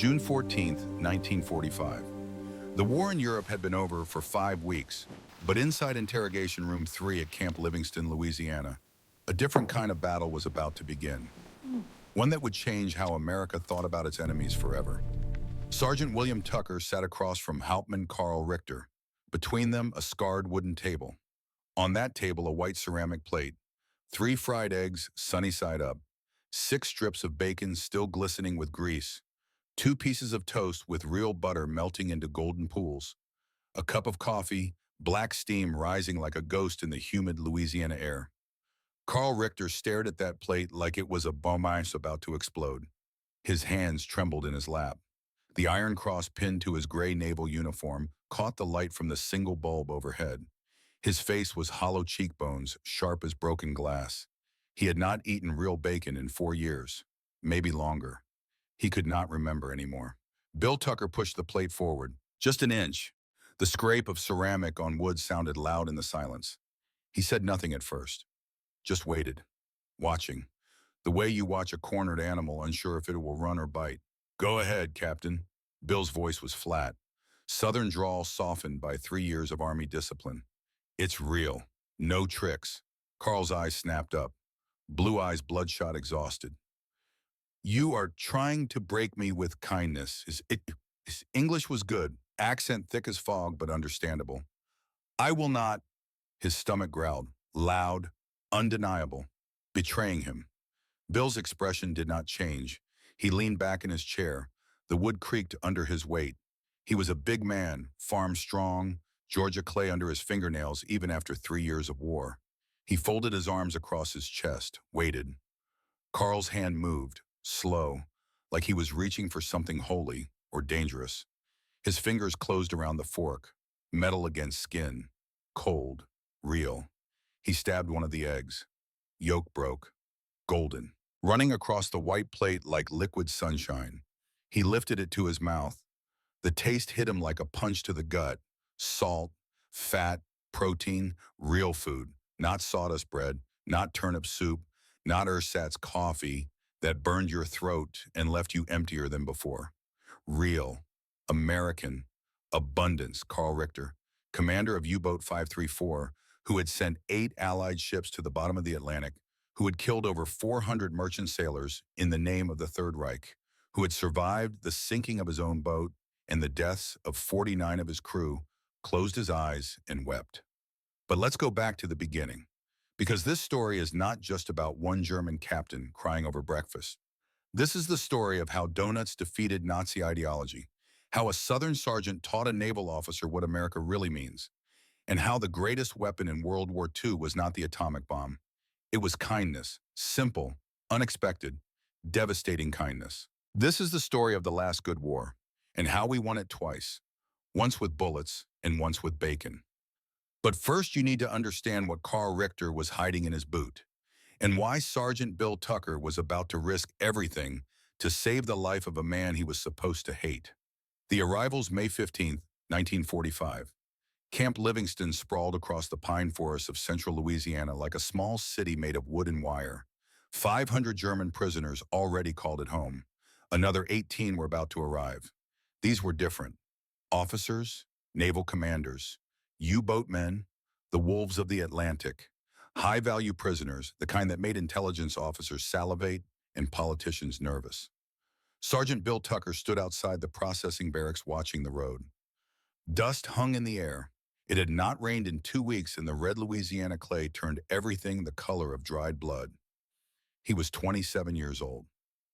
June 14th, 1945. The war in Europe had been over for 5 weeks, but inside Interrogation Room 3 at Camp Livingston, Louisiana, a different kind of battle was about to begin. One that would change how America thought about its enemies forever. Sergeant William Tucker sat across from Hauptmann Karl Richter. Between them, a scarred wooden table. On that table, a white ceramic plate, 3 fried eggs, sunny side up, 6 strips of bacon still glistening with grease, 2 pieces of toast with real butter melting into golden pools, a cup of coffee, black steam rising like a ghost in the humid Louisiana air. Karl Richter stared at that plate like it was a bomb ice about to explode. His hands trembled in his lap. The iron cross pinned to his gray naval uniform caught the light from the single bulb overhead. His face was hollow cheekbones, sharp as broken glass. He had not eaten real bacon in 4 years, maybe longer. He could not remember anymore. Bill Tucker pushed the plate forward, just an inch. The scrape of ceramic on wood sounded loud in the silence. He said nothing at first, just waited, watching, the way you watch a cornered animal unsure if it will run or bite. "Go ahead, Captain." Bill's voice was flat, Southern drawl softened by 3 years of Army discipline. "It's real, no tricks." Carl's eyes snapped up, blue eyes bloodshot, exhausted. "You are trying to break me with kindness." His English was good, accent thick as fog but understandable. "I will not." His stomach growled, loud, undeniable, betraying him. Bill's expression did not change. He leaned back in his chair. The wood creaked under his weight. He was a big man, farm strong, Georgia clay under his fingernails even after 3 years of war. He folded his arms across his chest, waited. Carl's hand moved, slow, like he was reaching for something holy or dangerous. His fingers closed around the fork, metal against skin, cold, real. He stabbed one of the eggs. Yolk broke, golden, running across the white plate like liquid sunshine. He lifted it to his mouth. The taste hit him like a punch to the gut. Salt, fat, protein, real food. Not sawdust bread, not turnip soup, not ersatz coffee that burned your throat and left you emptier than before. Real, American, abundance. Karl Richter, commander of U-Boat 534, who had sent 8 Allied ships to the bottom of the Atlantic, who had killed over 400 merchant sailors in the name of the Third Reich, who had survived the sinking of his own boat and the deaths of 49 of his crew, closed his eyes and wept. But let's go back to the beginning, because this story is not just about one German captain crying over breakfast. This is the story of how Doughnuts defeated Nazi ideology, how a Southern sergeant taught a naval officer what America really means, and how the greatest weapon in World War II was not the atomic bomb. It was kindness, simple, unexpected, devastating kindness. This is the story of the last good war, and how we won it twice, once with bullets and once with bacon. But first you need to understand what Karl Richter was hiding in his boot, and why Sergeant Bill Tucker was about to risk everything to save the life of a man he was supposed to hate. The arrivals May 15th, 1945. Camp Livingston sprawled across the pine forests of central Louisiana like a small city made of wood and wire. 500 German prisoners already called it home. Another 18 were about to arrive. These were different. Officers, naval commanders, U-boat men, the wolves of the Atlantic. High-value prisoners, the kind that made intelligence officers salivate and politicians nervous. Sergeant Bill Tucker stood outside the processing barracks watching the road. Dust hung in the air. It had not rained in 2 weeks, and the red Louisiana clay turned everything the color of dried blood. He was 27 years old,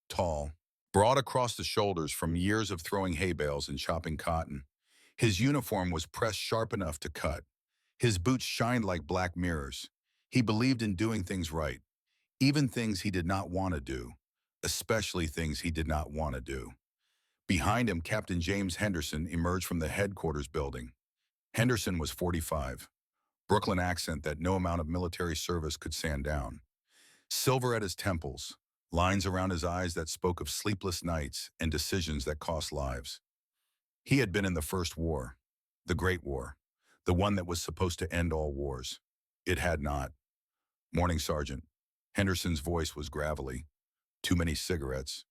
tall, broad across the shoulders from years of throwing hay bales and chopping cotton. His uniform was pressed sharp enough to cut. His boots shined like black mirrors. He believed in doing things right, even things he did not want to do, especially things he did not want to do. Behind him, Captain James Henderson emerged from the headquarters building. Henderson was 45, Brooklyn accent that no amount of military service could sand down. Silver at his temples, lines around his eyes that spoke of sleepless nights and decisions that cost lives. He had been in the First War, the Great War, the one that was supposed to end all wars. It had not. "Morning, Sergeant." Henderson's voice was gravelly. "Too many cigarettes,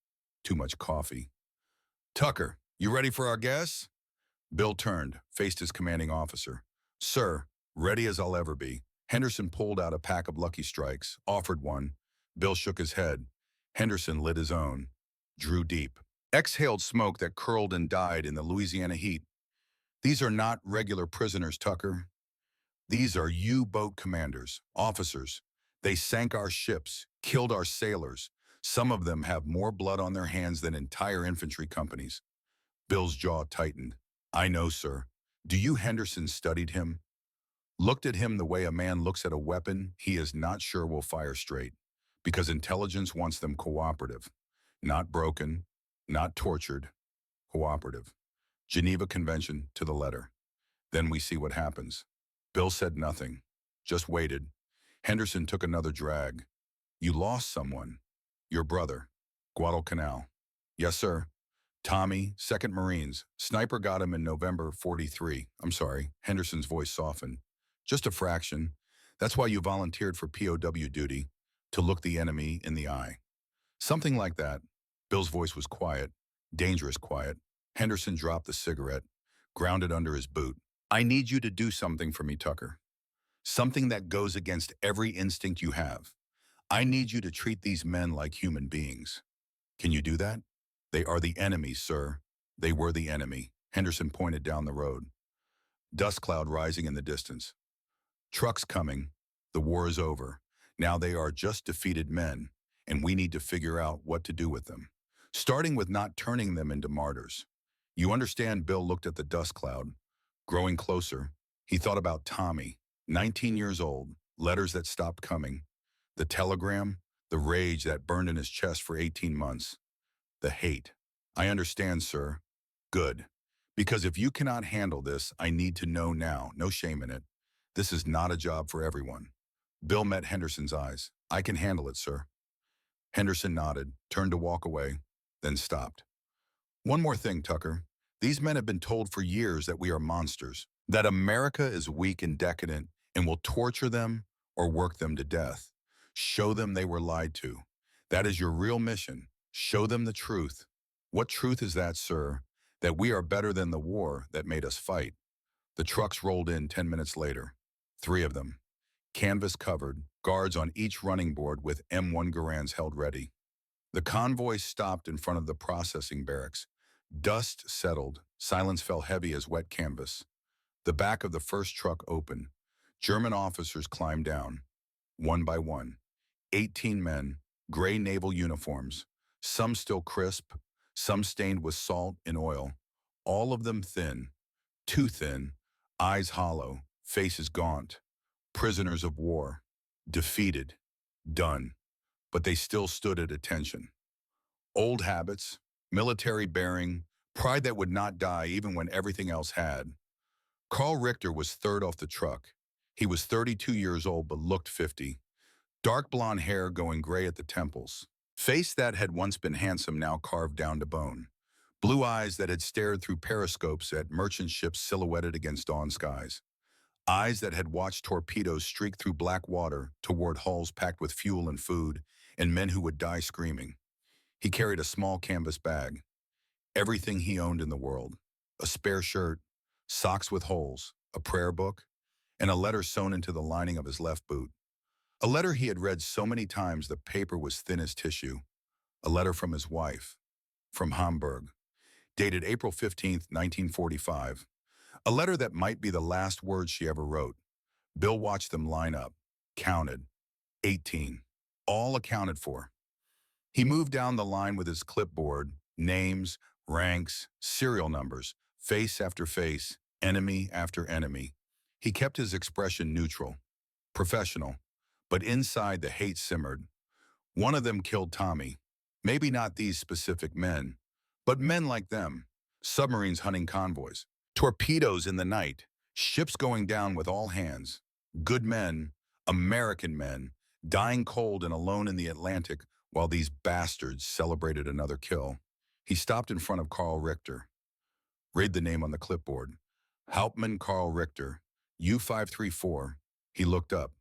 too much coffee." Tucker, you ready for our guests? Bill turned, faced his commanding officer. Sir, ready as I'll ever be. Henderson pulled out a pack of Lucky Strikes, offered one. Bill shook his head. Henderson lit his own, drew deep, exhaled smoke that curled and died in the Louisiana heat. These are not regular prisoners, Tucker. These are U-boat commanders, officers. They sank our ships, killed our sailors. Some of them have more blood on their hands than entire infantry companies. Bill's jaw tightened. I know, sir. Do you Henderson studied him? Looked at him the way a man looks at a weapon he is not sure will fire straight. Because intelligence wants them cooperative. Not broken, not tortured, cooperative. Geneva Convention to the letter. Then we see what happens. Bill said nothing, just waited. Henderson took another drag. You lost someone. Your brother. Guadalcanal. Yes, sir. Tommy, 2nd Marines. Sniper got him in November 43. I'm sorry. Henderson's voice softened. Just a fraction. That's why you volunteered for POW duty, to look the enemy in the eye. Something like that. Bill's voice was quiet, dangerous quiet. Henderson dropped the cigarette, ground it under his boot. I need you to do something for me, Tucker. Something that goes against every instinct you have. I need you to treat these men like human beings. Can you do that? They are the enemy, sir. They were the enemy. Henderson pointed down the road. Dust cloud rising in the distance. Trucks coming. The war is over. Now they are just defeated men, and we need to figure out what to do with them. Starting with not turning them into martyrs. You understand? Bill looked at the dust cloud. Growing closer, he thought about Tommy, 19 years old, letters that stopped coming, the telegram, the rage that burned in his chest for 18 months, the hate. I understand, sir. Good. Because if you cannot handle this, I need to know now, no shame in it. This is not a job for everyone. Bill met Henderson's eyes. I can handle it, sir. Henderson nodded, turned to walk away, then stopped. One more thing, Tucker. These men have been told for years that we are monsters, that America is weak and decadent and will torture them or work them to death. Show them they were lied to. That is your real mission. Show them the truth. What truth is that, sir? That we are better than the war that made us fight. The trucks rolled in 10 minutes later. 3 of them. Canvas covered, guards on each running board with M1 Garands held ready. The convoy stopped in front of the processing barracks. Dust settled. Silence fell heavy as wet canvas. The back of the first truck opened. German officers climbed down. One by one. 18 men, gray naval uniforms. Some still crisp, some stained with salt and oil. All of them thin, too thin, eyes hollow, faces gaunt. Prisoners of war. Defeated. Done. But they still stood at attention. Old habits, military bearing, pride that would not die even when everything else had. Carl Richter was third off the truck. He was 32 years old but looked 50. Dark blonde hair going gray at the temples. Face that had once been handsome now carved down to bone. Blue eyes that had stared through periscopes at merchant ships silhouetted against dawn skies. Eyes that had watched torpedoes streak through black water toward hulls packed with fuel and food and men who would die screaming. He carried a small canvas bag. Everything he owned in the world. A spare shirt, socks with holes, a prayer book, and a letter sewn into the lining of his left boot. A letter he had read so many times the paper was thin as tissue. A letter from his wife, from Hamburg, dated April 15th, 1945. A letter that might be the last words she ever wrote. Bill watched them line up, counted. 18. All accounted for. He moved down the line with his clipboard, names, ranks, serial numbers, face after face, enemy after enemy. He kept his expression neutral, professional, but inside the hate simmered. One of them killed Tommy. Maybe not these specific men, but men like them. Submarines hunting convoys, torpedoes in the night, ships going down with all hands. Good men, American men, dying cold and alone in the Atlantic while these bastards celebrated another kill. He stopped in front of Carl Richter. Read the name on the clipboard. Hauptmann Carl Richter, U-534. He looked up,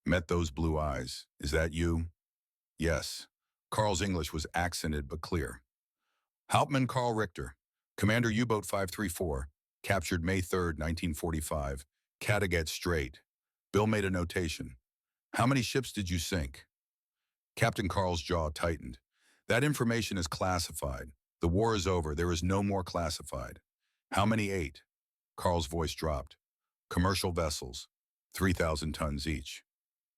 met those blue eyes. Is that you? Yes. Carl's English was accented but clear. Hauptmann Carl Richter, Commander U-Boat 534, captured May 3rd, 1945, Kattegat Strait. Bill made a notation. How many ships did you sink? Captain Carl's jaw tightened. That information is classified. The war is over. There is no more classified. How many ate? Carl's voice dropped. Commercial vessels, 3,000 tons each.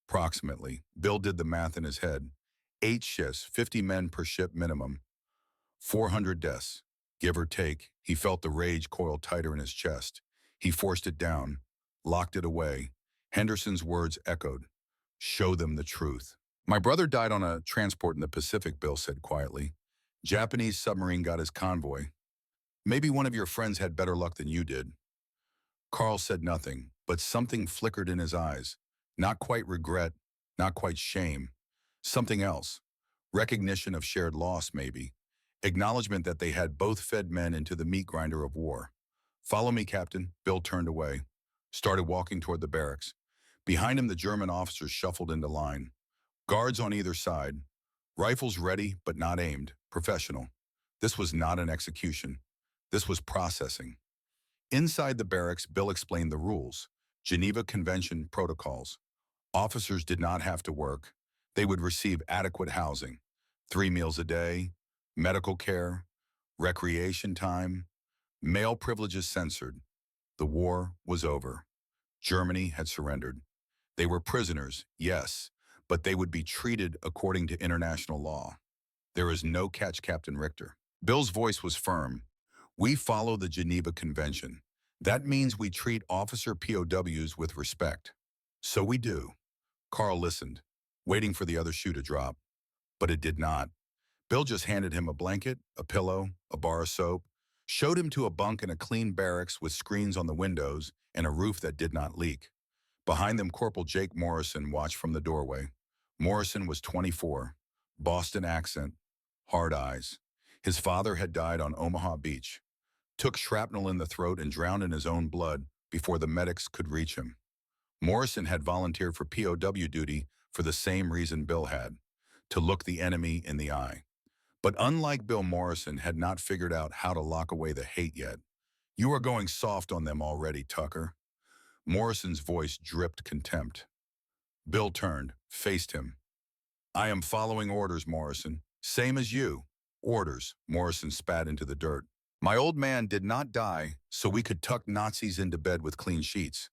Approximately. Bill did the math in his head. 8 ships, 50 men per ship minimum. 400 deaths. Give or take, he felt the rage coil tighter in his chest. He forced it down, locked it away. Henderson's words echoed. Show them the truth. My brother died on a transport in the Pacific, Bill said quietly. Japanese submarine got his convoy. Maybe one of your friends had better luck than you did. Carl said nothing, but something flickered in his eyes. Not quite regret, not quite shame. Something else. Recognition of shared loss, maybe. Acknowledgement that they had both fed men into the meat grinder of war. Follow me, Captain. Bill turned away, started walking toward the barracks. Behind him, the German officers shuffled into line. Guards on either side. Rifles ready, but not aimed. Professional. This was not an execution. This was processing. Inside the barracks, Bill explained the rules. Geneva Convention protocols. Officers did not have to work. They would receive adequate housing. 3 meals a day, medical care, recreation time, male privileges censored. The war was over. Germany had surrendered. They were prisoners, yes, but they would be treated according to international law. There is no catch, Captain Richter. Bill's voice was firm. We follow the Geneva Convention. That means we treat officer POWs with respect. So we do. Carl listened, waiting for the other shoe to drop. But it did not. Bill just handed him a blanket, a pillow, a bar of soap, showed him to a bunk in a clean barracks with screens on the windows and a roof that did not leak. Behind them, Corporal Jake Morrison watched from the doorway. Morrison was 24, Boston accent, hard eyes. His father had died on Omaha Beach, took shrapnel in the throat and drowned in his own blood before the medics could reach him. Morrison had volunteered for POW duty for the same reason Bill had, to look the enemy in the eye. But unlike Bill, Morrison had not figured out how to lock away the hate yet. You are going soft on them already, Tucker. Morrison's voice dripped contempt. Bill turned, faced him. I am following orders, Morrison. Same as you. Orders, Morrison spat into the dirt. My old man did not die so we could tuck Nazis into bed with clean sheets.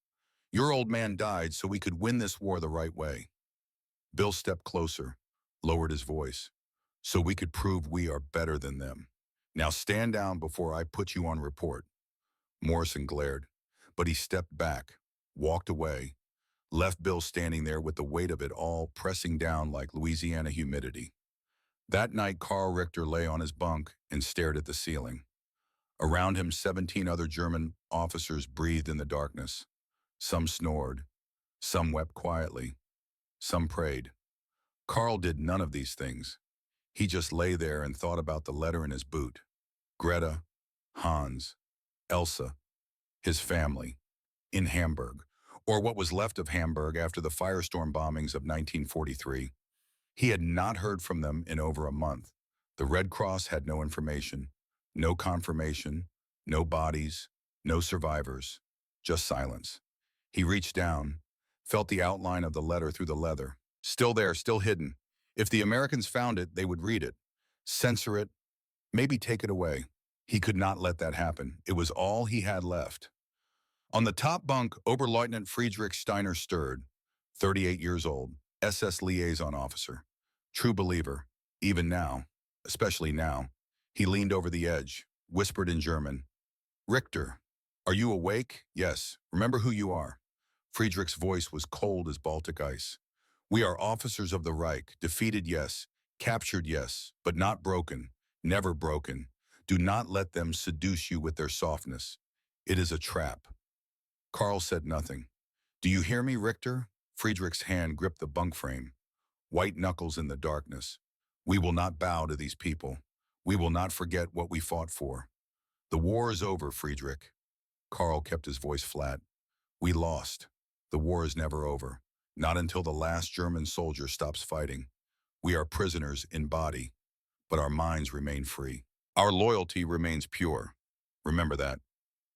Your old man died so we could win this war the right way. Bill stepped closer, lowered his voice. So we could prove we are better than them. Now stand down before I put you on report. Morrison glared, but he stepped back, walked away, left Bill standing there with the weight of it all pressing down like Louisiana humidity. That night, Carl Richter lay on his bunk and stared at the ceiling. Around him, 17 other German officers breathed in the darkness. Some snored, some wept quietly, some prayed. Carl did none of these things. He just lay there and thought about the letter in his boot. Greta, Hans, Elsa, his family, in Hamburg, or what was left of Hamburg after the firestorm bombings of 1943. He had not heard from them in over a month. The Red Cross had no information, no confirmation, no bodies, no survivors, just silence. He reached down, felt the outline of the letter through the leather. Still there, still hidden. If the Americans found it, they would read it, censor it, maybe take it away. He could not let that happen. It was all he had left. On the top bunk, Oberleutnant Friedrich Steiner stirred, 38 years old, SS liaison officer, true believer, even now, especially now. He leaned over the edge, whispered in German, Richter, are you awake? Yes. Remember who you are. Friedrich's voice was cold as Baltic ice. We are officers of the Reich, defeated, yes, captured, yes, but not broken, never broken. Do not let them seduce you with their softness. It is a trap. Carl said nothing. Do you hear me, Richter? Friedrich's hand gripped the bunk frame, white knuckles in the darkness. We will not bow to these people. We will not forget what we fought for. The war is over, Friedrich. Carl kept his voice flat. We lost. The war is never over. Not until the last German soldier stops fighting. We are prisoners in body, but our minds remain free. Our loyalty remains pure. Remember that.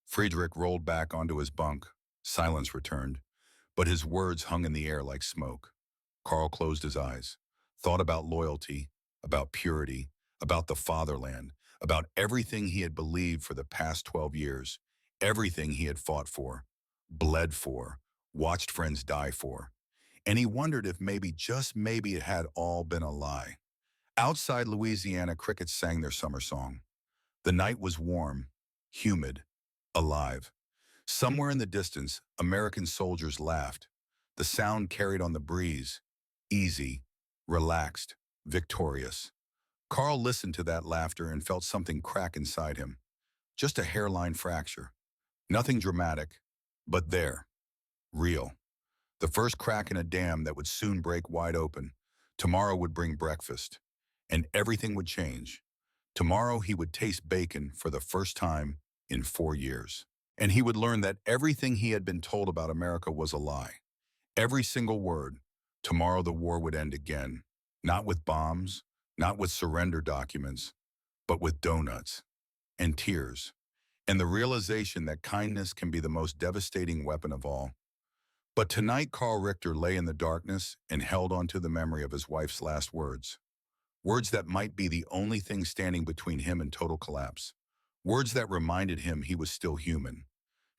Friedrich rolled back onto his bunk. Silence returned, but his words hung in the air like smoke. Carl closed his eyes, thought about loyalty, about purity, about the fatherland, about everything he had believed for the past 12 years, everything he had fought for, bled for, watched friends die for. And he wondered if maybe, just maybe, it had all been a lie. Outside Louisiana, crickets sang their summer song. The night was warm, humid, alive. Somewhere in the distance, American soldiers laughed. The sound carried on the breeze, easy, relaxed, victorious. Carl listened to that laughter and felt something crack inside him. Just a hairline fracture. Nothing dramatic, but there, real. The first crack in a dam that would soon break wide open. Tomorrow would bring breakfast, and everything would change. Tomorrow he would taste bacon for the first time in 4 years. And he would learn that everything he had been told about America was a lie. Every single word. Tomorrow the war would end again. Not with bombs, not with surrender documents, but with doughnuts and tears. And the realization that kindness can be the most devastating weapon of all. But tonight Carl Richter lay in the darkness and held on to the memory of his wife's last words. Words that might be the only thing standing between him and total collapse. Words that reminded him he was still human,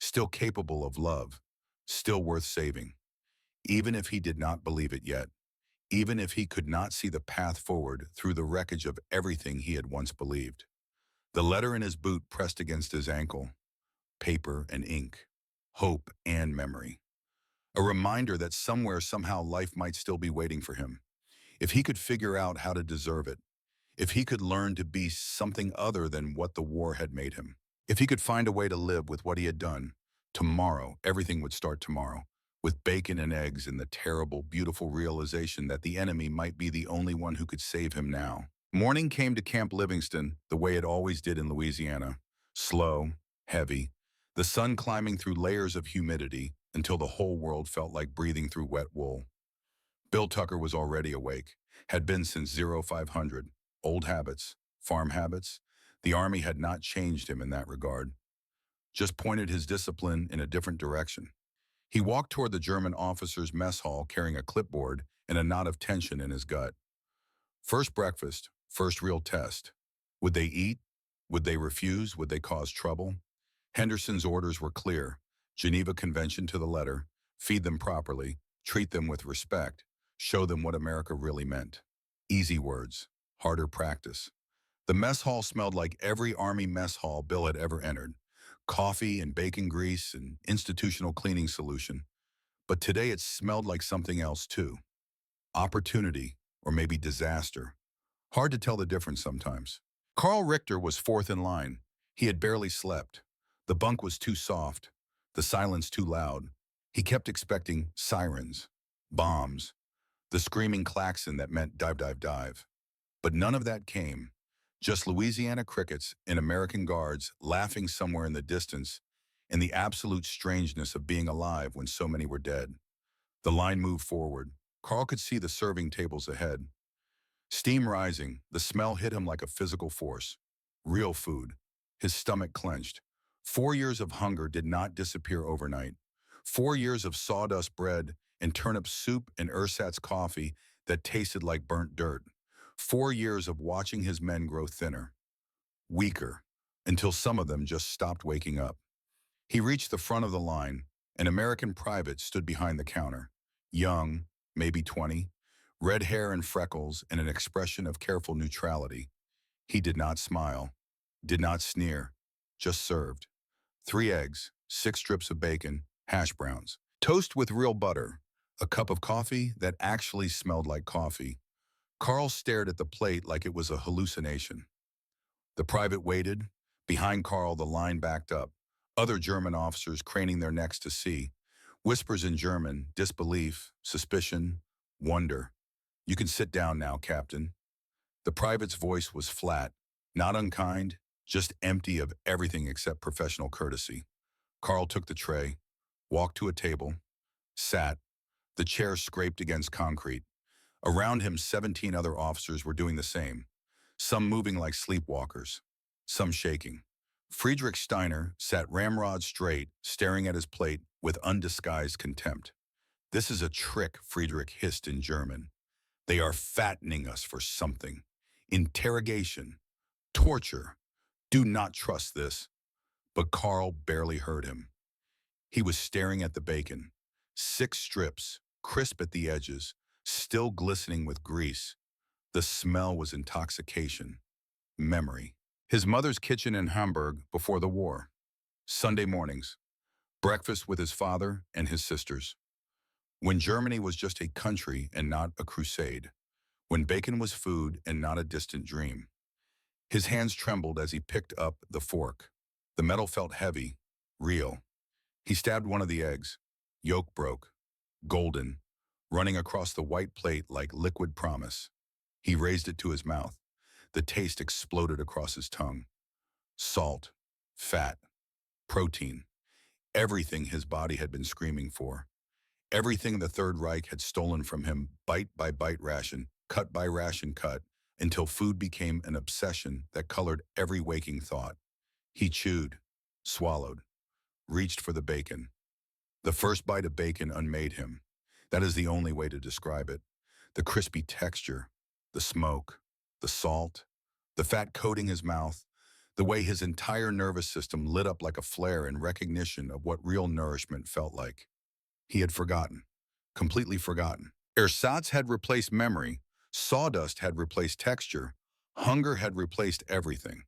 still capable of love, still worth saving. Even if he did not believe it yet, even if he could not see the path forward through the wreckage of everything he had once believed. The letter in his boot pressed against his ankle, paper and ink, hope and memory. A reminder that somewhere, somehow, life might still be waiting for him. If he could figure out how to deserve it, if he could learn to be something other than what the war had made him, if he could find a way to live with what he had done, tomorrow, everything would start tomorrow, with bacon and eggs and the terrible, beautiful realization that the enemy might be the only one who could save him now. Morning came to Camp Livingston the way it always did in Louisiana, slow, heavy, the sun climbing through layers of humidity until the whole world felt like breathing through wet wool. Bill Tucker was already awake, had been since 0500. Old habits, farm habits. The Army had not changed him in that regard, just pointed his discipline in a different direction. He walked toward the German officer's mess hall carrying a clipboard and a knot of tension in his gut. First breakfast, first real test. Would they eat? Would they refuse? Would they cause trouble? Henderson's orders were clear. Geneva Convention to the letter. Feed them properly. Treat them with respect. Show them what America really meant. Easy words, harder practice. The mess hall smelled like every Army mess hall Bill had ever entered. Coffee and bacon grease and institutional cleaning solution. But today it smelled like something else too. Opportunity, or maybe disaster. Hard to tell the difference sometimes. Carl Richter was fourth in line. He had barely slept. The bunk was too soft, the silence too loud. He kept expecting sirens, bombs, the screaming klaxon that meant dive, dive, dive. But none of that came. Just Louisiana crickets and American guards laughing somewhere in the distance, and the absolute strangeness of being alive when so many were dead. The line moved forward. Carl could see the serving tables ahead. Steam rising, the smell hit him like a physical force. Real food. His stomach clenched. 4 years of hunger did not disappear overnight. 4 years of sawdust bread and turnip soup and ersatz coffee that tasted like burnt dirt. 4 years of watching his men grow thinner, weaker, until some of them just stopped waking up. He reached the front of the line. An American private stood behind the counter. Young, maybe 20, red hair and freckles and an expression of careful neutrality. He did not smile, did not sneer, just served. 3 eggs, 6 strips of bacon, hash browns, toast with real butter, a cup of coffee that actually smelled like coffee. Carl stared at the plate like it was a hallucination. The private waited. Behind Carl, the line backed up. Other German officers craning their necks to see. Whispers in German, disbelief, suspicion, wonder. "You can sit down now, Captain." The private's voice was flat, not unkind, just empty of everything except professional courtesy. Carl took the tray, walked to a table, sat. The chair scraped against concrete. Around him, 17 other officers were doing the same, some moving like sleepwalkers, some shaking. Friedrich Steiner sat ramrod straight, staring at his plate with undisguised contempt. "This is a trick," Friedrich hissed in German. "They are fattening us for something. Interrogation. Torture. Do not trust this." But Carl barely heard him. He was staring at the bacon. 6 strips, crisp at the edges, still glistening with grease. The smell was intoxication. Memory. His mother's kitchen in Hamburg before the war. Sunday mornings. Breakfast with his father and his sisters. When Germany was just a country and not a crusade. When bacon was food and not a distant dream. His hands trembled as he picked up the fork. The metal felt heavy, real. He stabbed one of the eggs. Yolk broke, golden, running across the white plate like liquid promise. He raised it to his mouth. The taste exploded across his tongue. Salt, fat, protein, everything his body had been screaming for. Everything the Third Reich had stolen from him, bite by bite ration, cut by ration cut, until food became an obsession that colored every waking thought. He chewed, swallowed, reached for the bacon. The first bite of bacon unmade him. That is the only way to describe it. The crispy texture, the smoke, the salt, the fat coating his mouth, the way his entire nervous system lit up like a flare in recognition of what real nourishment felt like. He had forgotten, completely forgotten. Ersatz had replaced memory, sawdust had replaced texture, hunger had replaced everything.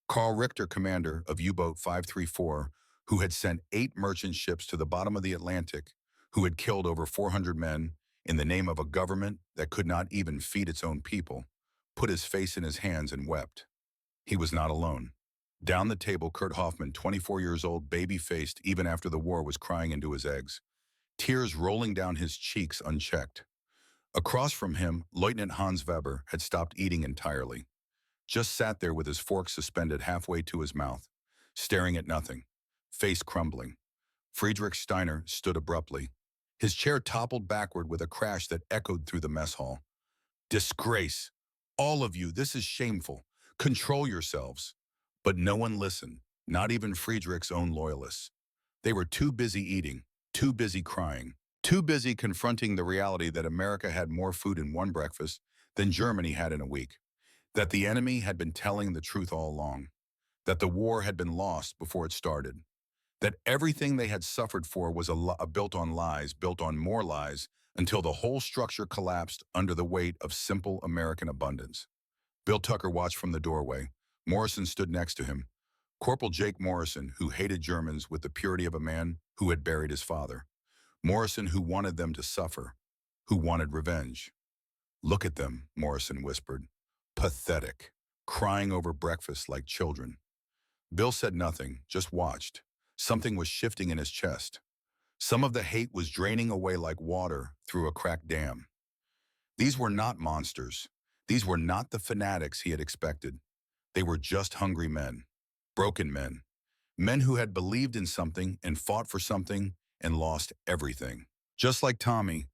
Karl Richter, commander of U-Boat 534, who had sent 8 merchant ships to the bottom of the Atlantic, who had killed over 400 men in the name of a government that could not even feed its own people, put his face in his hands and wept. He was not alone. Down the table, Kurt Hoffman, 24 years old, baby-faced even after the war, was crying into his eggs, tears rolling down his cheeks unchecked. Across from him, Lieutenant Hans Weber had stopped eating entirely, just sat there with his fork suspended halfway to his mouth, staring at nothing, face crumbling. Friedrich Steiner stood abruptly. His chair toppled backward with a crash that echoed through the mess hall. "Disgrace! All of you, this is shameful. Control yourselves." But no one listened, not even Friedrich's own loyalists. They were too busy eating, too busy crying, too busy confronting the reality that America had more food in one breakfast than Germany had in a week, that the enemy had been telling the truth all along, that the war had been lost before it started, that everything they had suffered for was built on lies, built on more lies, until the whole structure collapsed under the weight of simple American abundance. Bill Tucker watched from the doorway. Morrison stood next to him. Corporal Jake Morrison, who hated Germans with the purity of a man who had buried his father. Morrison, who wanted them to suffer, who wanted revenge. "Look at them," Morrison whispered. "Pathetic, crying over breakfast like children." Bill said nothing, just watched. Something was shifting in his chest. Some of the hate was draining away like water through a cracked dam. These were not monsters. These were not the fanatics he had expected. They were just hungry men, broken men, men who had believed in something and fought for something and lost everything. Just like Tommy,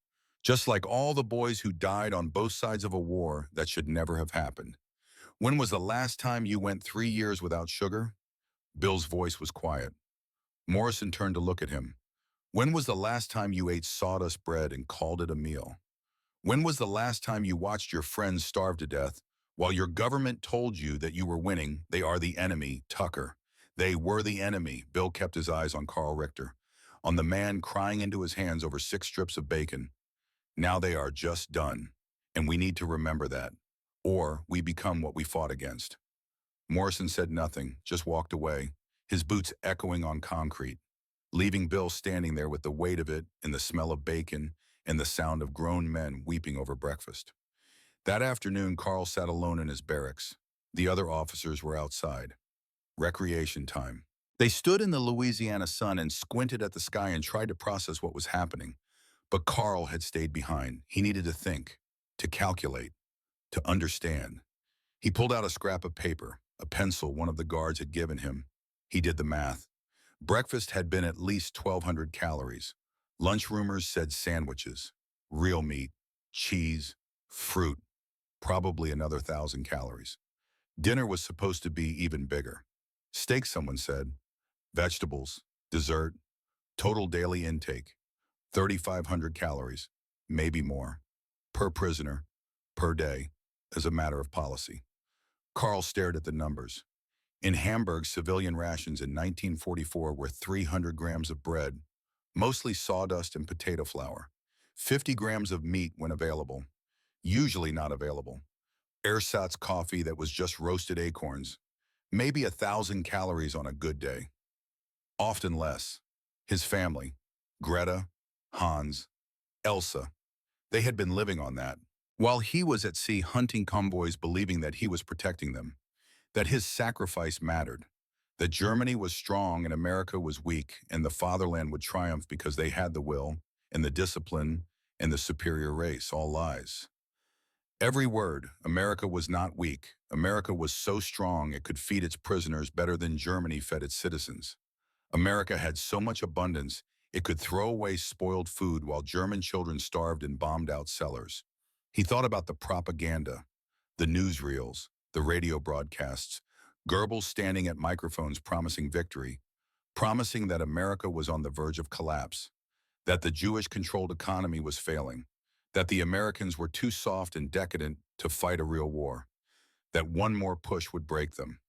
just like all the boys who died on both sides of a war that should never have happened. "When was the last time you went 3 years without sugar?" Bill's voice was quiet. Morrison turned to look at him. "When was the last time you ate sawdust bread and called it a meal? When was the last time you watched your friends starve to death while your government told you that you were winning? They are the enemy, Tucker. They were the enemy." Bill kept his eyes on Karl Richter, on the man crying into his hands over 6 strips of bacon. "Now they are just done, and we need to remember that, or we become what we fought against." Morrison said nothing, just walked away, his boots echoing on concrete, leaving Bill standing there with the weight of it and the smell of bacon and the sound of grown men weeping over breakfast. That afternoon, Carl sat alone in his barracks. The other officers were outside. Recreation time. They stood in the Louisiana sun and squinted at the sky and tried to process what was happening. But Carl had stayed behind. He needed to think, to calculate, to understand. He pulled out a scrap of paper, a pencil one of the guards had given him. He did the math. Breakfast had been at least 1,200 calories. Lunchroomers said sandwiches, real meat, cheese, fruit, probably another 1,000 calories. Dinner was supposed to be even bigger. Steak, someone said. Vegetables, dessert, total daily intake, 3,500 calories, maybe more, per prisoner, per day, as a matter of policy. Carl stared at the numbers. In Hamburg, civilian rations in 1944 were 300 grams of bread, mostly sawdust and potato flour, 50 grams of meat when available, usually not available, ersatz coffee that was just roasted acorns, maybe 1,000 calories on a good day, often less. His family, Greta, Hans, Elsa, they had been living on that. While he was at sea hunting convoys, believing that he was protecting them, that his sacrifice mattered, that Germany was strong and America was weak, and the fatherland would triumph because they had the will and the discipline and the superior race, all lies. Every word, America was not weak. America was so strong it could feed its prisoners better than Germany fed its citizens. America had so much abundance, it could throw away spoiled food while German children starved in bombed-out cellars. He thought about the propaganda, the newsreels, the radio broadcasts, Goebbels standing at microphones promising victory, promising that America was on the verge of collapse, that the Jewish-controlled economy was failing, that the Americans were too soft and decadent to fight a real war, that one more push would break them.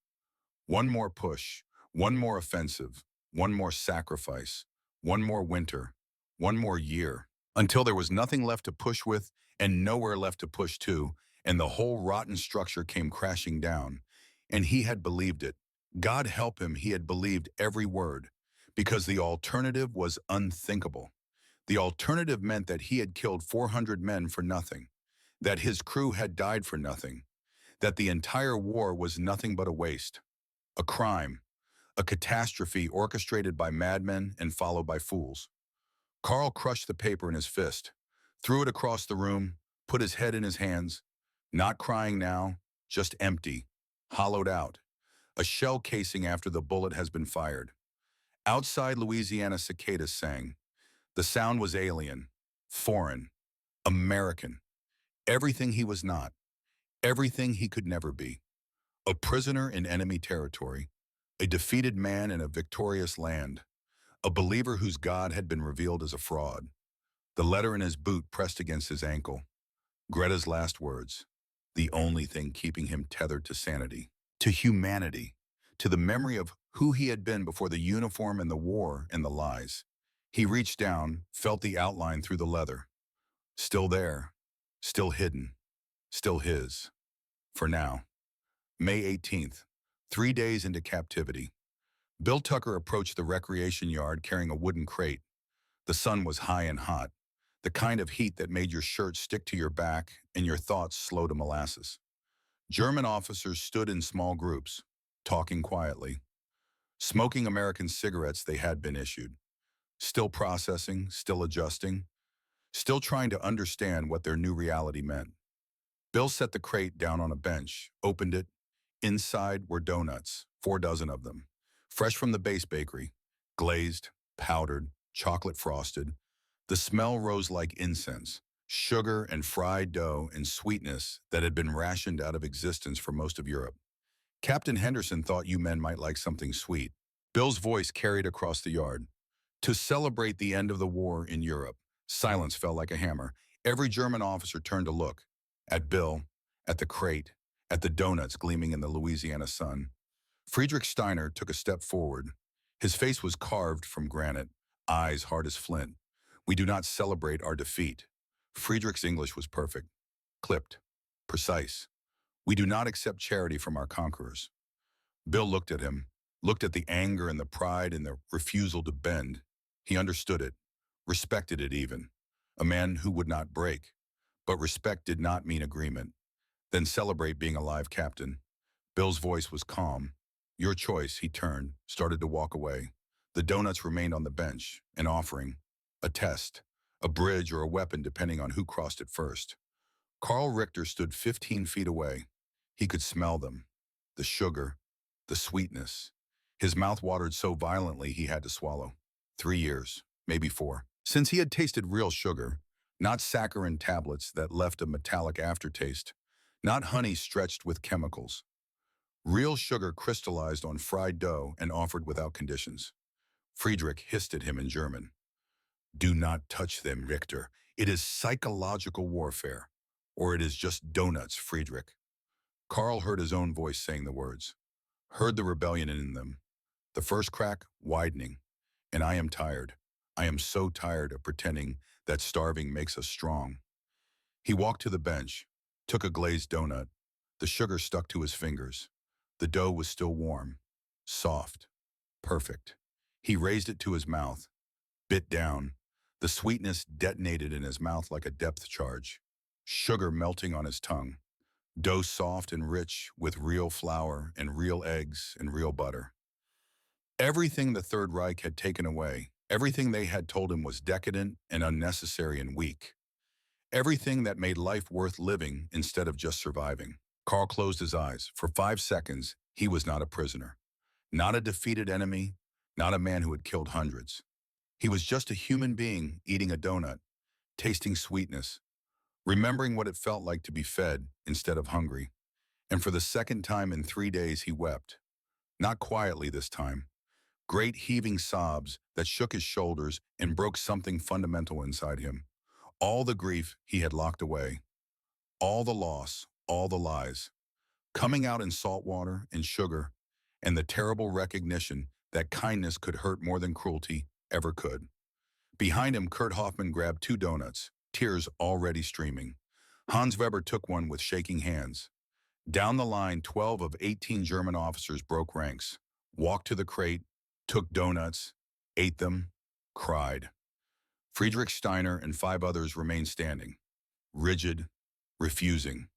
One more push, one more offensive, one more sacrifice, one more winter, one more year, until there was nothing left to push with and nowhere left to push to, and the whole rotten structure came crashing down. And he had believed it. God help him, he had believed every word, because the alternative was unthinkable. The alternative meant that he had killed 400 men for nothing, that his crew had died for nothing, that the entire war was nothing but a waste, a crime, a catastrophe orchestrated by madmen and followed by fools. Carl crushed the paper in his fist, threw it across the room, put his head in his hands, not crying now, just empty, hollowed out, a shell casing after the bullet has been fired. Outside, Louisiana cicadas sang. The sound was alien, foreign, American, everything he was not, everything he could never be. A prisoner in enemy territory, a defeated man in a victorious land, a believer whose God had been revealed as a fraud. The letter in his boot pressed against his ankle. Greta's last words, the only thing keeping him tethered to sanity, to humanity, to the memory of who he had been before the uniform and the war and the lies. He reached down, felt the outline through the leather. Still there, still hidden, still his. For now. May 18th, 3 days into captivity. Bill Tucker approached the recreation yard carrying a wooden crate. The sun was high and hot, the kind of heat that made your shirt stick to your back and your thoughts slow to molasses. German officers stood in small groups, talking quietly, smoking American cigarettes they had been issued, still processing, still adjusting, still trying to understand what their new reality meant. Bill set the crate down on a bench, opened it. Inside were doughnuts, 4 dozen of them, fresh from the base bakery, glazed, powdered, chocolate frosted. The smell rose like incense, sugar and fried dough and sweetness that had been rationed out of existence for most of Europe. Captain Henderson thought you men might like something sweet. Bill's voice carried across the yard. To celebrate the end of the war in Europe, silence fell like a hammer. Every German officer turned to look. At Bill, at the crate, at the doughnuts gleaming in the Louisiana sun. Friedrich Steiner took a step forward. His face was carved from granite, eyes hard as flint. We do not celebrate our defeat. Friedrich's English was perfect, clipped, precise. We do not accept charity from our conquerors. Bill looked at him, looked at the anger and the pride and the refusal to bend. He understood it, respected it even. A man who would not break. But respect did not mean agreement. Then celebrate being alive, Captain. Bill's voice was calm. Your choice, he turned, started to walk away. The doughnuts remained on the bench, an offering, a test, a bridge or a weapon depending on who crossed it first. Carl Richter stood 15 feet away. He could smell them, the sugar, the sweetness. His mouth watered so violently he had to swallow. 3 years, maybe 4, since he had tasted real sugar, not saccharin tablets that left a metallic aftertaste, not honey stretched with chemicals. Real sugar crystallized on fried dough and offered without conditions. Friedrich hissed at him in German. Do not touch them, Richter. It is psychological warfare. Or it is just donuts, Friedrich. Karl heard his own voice saying the words, heard the rebellion in them. The first crack widening. And I am tired. I am so tired of pretending that starving makes us strong. He walked to the bench, took a glazed donut. The sugar stuck to his fingers. The dough was still warm, soft, perfect. He raised it to his mouth, bit down. The sweetness detonated in his mouth like a depth charge. Sugar melting on his tongue. Dough soft and rich with real flour and real eggs and real butter. Everything the Third Reich had taken away, everything they had told him was decadent and unnecessary and weak. Everything that made life worth living instead of just surviving. Karl closed his eyes. For 5 seconds, he was not a prisoner. Not a defeated enemy, not a man who had killed hundreds. He was just a human being eating a donut, tasting sweetness, remembering what it felt like to be fed instead of hungry. And for the second time in 3 days, he wept. Not quietly this time. Great heaving sobs that shook his shoulders and broke something fundamental inside him. All the grief he had locked away. All the loss, all the lies. Coming out in salt water and sugar, and the terrible recognition that kindness could hurt more than cruelty ever could. Behind him, Kurt Hoffman grabbed 2 donuts, tears already streaming. Hans Weber took one with shaking hands. Down the line, 12 of 18 German officers broke ranks, walked to the crate, took donuts, ate them, cried. Friedrich Steiner and 5 others remained standing, rigid, refusing.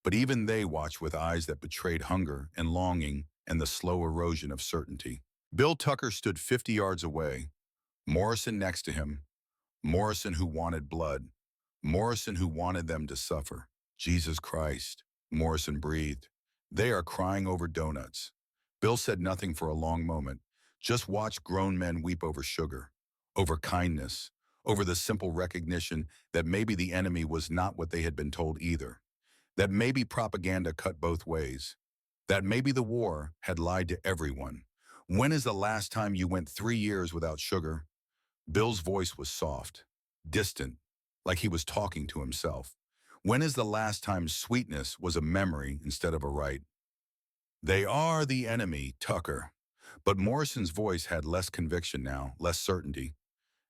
But even they watched with eyes that betrayed hunger and longing and the slow erosion of certainty. Bill Tucker stood 50 yards away, Morrison next to him, Morrison who wanted blood, Morrison who wanted them to suffer. Jesus Christ, Morrison breathed. They are crying over donuts. Bill said nothing for a long moment, just watched grown men weep over sugar, over kindness, over the simple recognition that maybe the enemy was not what they had been told either, that maybe propaganda cut both ways, that maybe the war had lied to everyone. When is the last time you went 3 years without sugar? Bill's voice was soft, distant, like he was talking to himself. When is the last time sweetness was a memory instead of a right? They are the enemy, Tucker. But Morrison's voice had less conviction now, less certainty.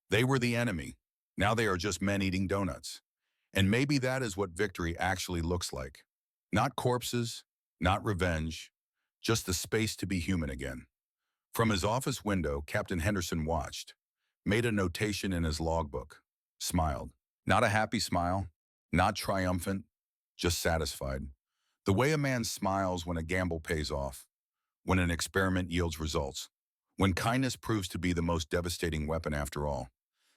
They were the enemy. Now they are just men eating donuts. And maybe that is what victory actually looks like. Not corpses, not revenge, just the space to be human again. From his office window, Captain Henderson watched, made a notation in his logbook, smiled. Not a happy smile, not triumphant, just satisfied. The way a man smiles when a gamble pays off, when an experiment yields results, when kindness proves to be the most devastating weapon after all.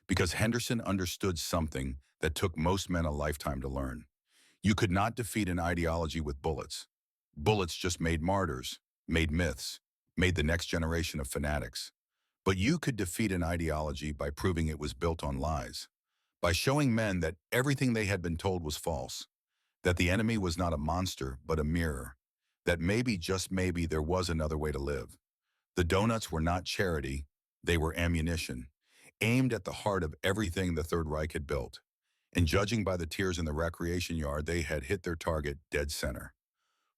Because Henderson understood something that took most men a lifetime to learn. You could not defeat an ideology with bullets. Bullets just made martyrs, made myths, made the next generation of fanatics. But you could defeat an ideology by proving it was built on lies, by showing men that everything they had been told was false, that the enemy was not a monster but a mirror, that maybe, just maybe, there was another way to live. The donuts were not charity, they were ammunition, aimed at the heart of everything the Third Reich had built. And judging by the tears in the recreation yard, they had hit their target dead center.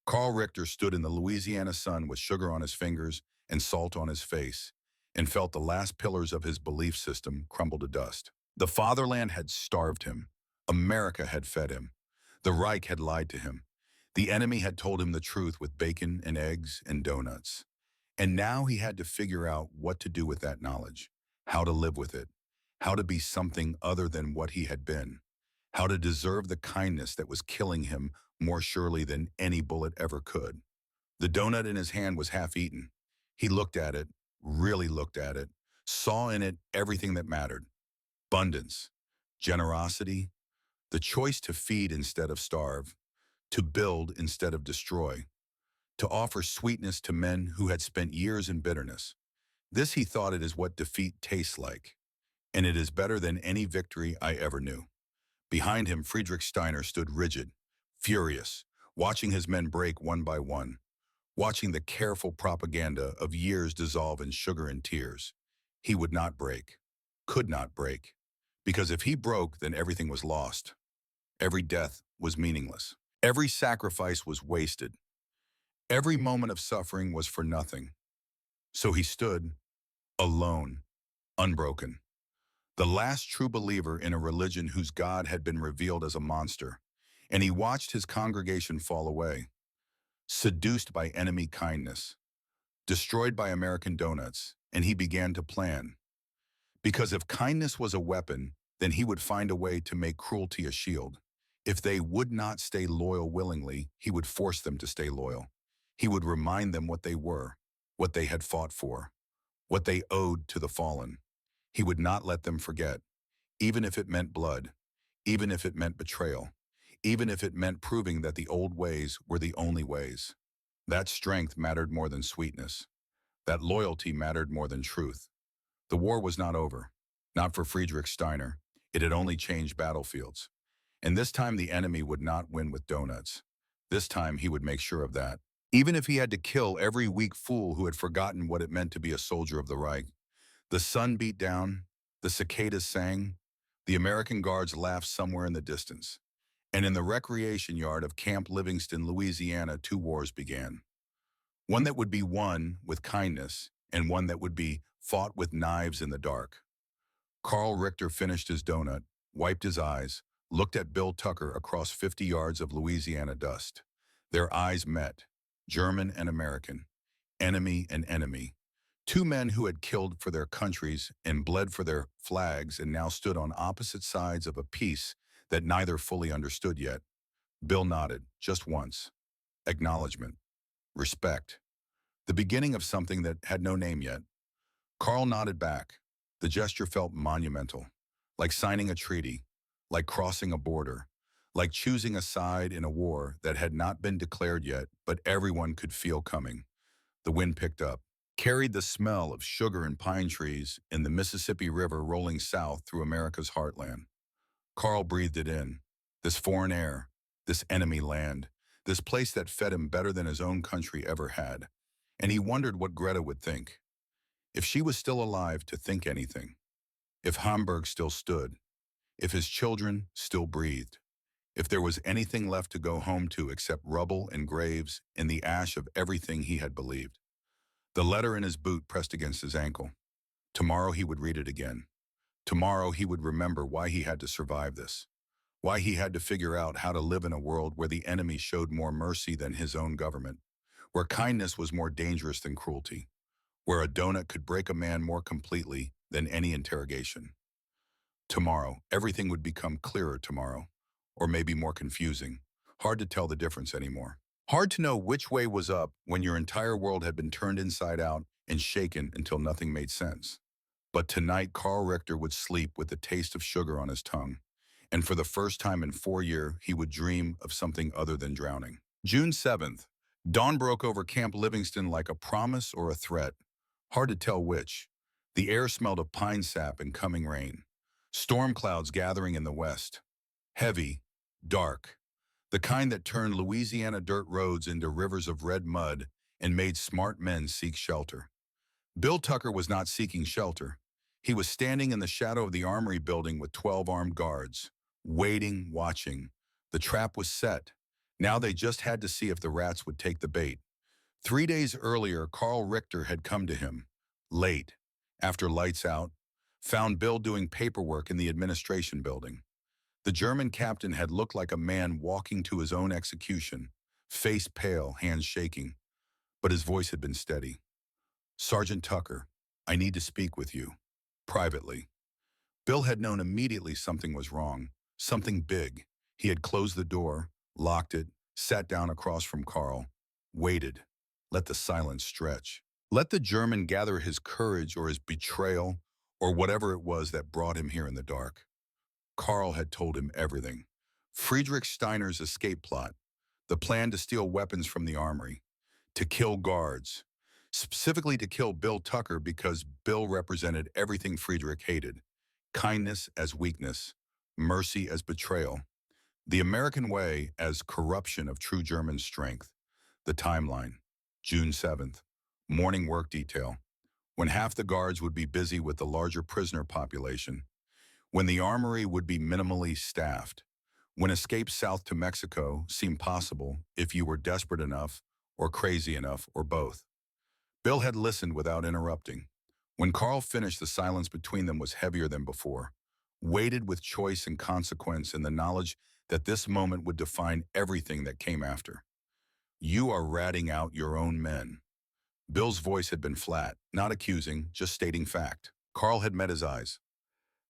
Karl Richter stood in the Louisiana sun with sugar on his fingers and salt on his face, and felt the last pillars of his belief system crumble to dust. The fatherland had starved him. America had fed him. The Reich had lied to him. The enemy had told him the truth with bacon and eggs and donuts. And now he had to figure out what to do with that knowledge, how to live with it, how to be something other than what he had been, how to deserve the kindness that was killing him more surely than any bullet ever could. The donut in his hand was half eaten. He looked at it, really looked at it, saw in it everything that mattered. Abundance, generosity, the choice to feed instead of starve, to build instead of destroy, to offer sweetness to men who had spent years in bitterness. This, he thought, it is what defeat tastes like, and it is better than any victory I ever knew. Behind him, Friedrich Steiner stood rigid, furious, watching his men break one by one, watching the careful propaganda of years dissolve in sugar and tears. He would not break, could not break, because if he broke, then everything was lost. Every death was meaningless. Every sacrifice was wasted. Every moment of suffering was for nothing. So he stood, alone, unbroken, the last true believer in a religion whose God had been revealed as a monster, and he watched his congregation fall away, seduced by enemy kindness, destroyed by American donuts, and he began to plan. Because if kindness was a weapon, then he would find a way to make cruelty a shield. If they would not stay loyal willingly, he would force them to stay loyal. He would remind them what they were, what they had fought for, what they owed to the fallen. He would not let them forget, even if it meant blood, even if it meant betrayal, even if it meant proving that the old ways were the only ways. That strength mattered more than sweetness. That loyalty mattered more than truth. The war was not over. Not for Friedrich Steiner. It had only changed battlefields. And this time the enemy would not win with donuts. This time he would make sure of that. Even if he had to kill every weak fool who had forgotten what it meant to be a soldier of the Reich. The sun beat down, the cicadas sang, the American guards laughed somewhere in the distance. And in the recreation yard of Camp Livingston, Louisiana, two wars began. One that would be won with kindness, and one that would be fought with knives in the dark. Carl Richter finished his donut, wiped his eyes, looked at Bill Tucker across 50 yards of Louisiana dust. Their eyes met, German and American, enemy and enemy. Two men who had killed for their countries and bled for their flags and now stood on opposite sides of a peace that neither fully understood yet. Bill nodded, just once. Acknowledgement. Respect. The beginning of something that had no name yet. Carl nodded back. The gesture felt monumental, like signing a treaty, like crossing a border, like choosing a side in a war that had not been declared yet, but everyone could feel coming. The wind picked up, carried the smell of sugar and pine trees in the Mississippi River rolling south through America's heartland. Carl breathed it in, this foreign air, this enemy land, this place that fed him better than his own country ever had. And he wondered what Greta would think. If she was still alive to think anything. If Hamburg still stood. If his children still breathed. If there was anything left to go home to except rubble and graves and the ash of everything he had believed. The letter in his boot pressed against his ankle. Tomorrow he would read it again. Tomorrow he would remember why he had to survive this. Why he had to figure out how to live in a world where the enemy showed more mercy than his own government. Where kindness was more dangerous than cruelty. Where a donut could break a man more completely than any interrogation. Tomorrow, everything would become clearer tomorrow, or maybe more confusing. Hard to tell the difference anymore. Hard to know which way was up when your entire world had been turned inside out and shaken until nothing made sense. But tonight, Carl Richter would sleep with the taste of sugar on his tongue. And for the first time in 4 years, he would dream of something other than drowning. June 7th. Dawn broke over Camp Livingston like a promise or a threat. Hard to tell which. The air smelled of pine sap and coming rain. Storm clouds gathering in the west. Heavy, dark. The kind that turned Louisiana dirt roads into rivers of red mud and made smart men seek shelter. Bill Tucker was not seeking shelter. He was standing in the shadow of the armory building with 12 armed guards, waiting, watching. The trap was set. Now they just had to see if the rats would take the bait. 3 days earlier, Carl Richter had come to him, late, after lights out, found Bill doing paperwork in the administration building. The German captain had looked like a man walking to his own execution, face pale, hands shaking, but his voice had been steady. Sergeant Tucker, I need to speak with you, privately. Bill had known immediately something was wrong, something big. He had closed the door, locked it, sat down across from Carl, waited, let the silence stretch. Let the German gather his courage or his betrayal or whatever it was that brought him here in the dark. Carl had told him everything. Friedrich Steiner's escape plot, the plan to steal weapons from the armory, to kill guards, specifically to kill Bill Tucker because Bill represented everything Friedrich hated. Kindness as weakness, mercy as betrayal, the American way as corruption of true German strength, the timeline. June 7th, morning work detail, when half the guards would be busy with the larger prisoner population, when the armory would be minimally staffed, when escape south to Mexico seemed possible if you were desperate enough or crazy enough or both. Bill had listened without interrupting. When Carl finished, the silence between them was heavier than before, weighted with choice and consequence in the knowledge that this moment would define everything that came after. You are ratting out your own men. Bill's voice had been flat, not accusing, just stating fact. Carl had met his eyes.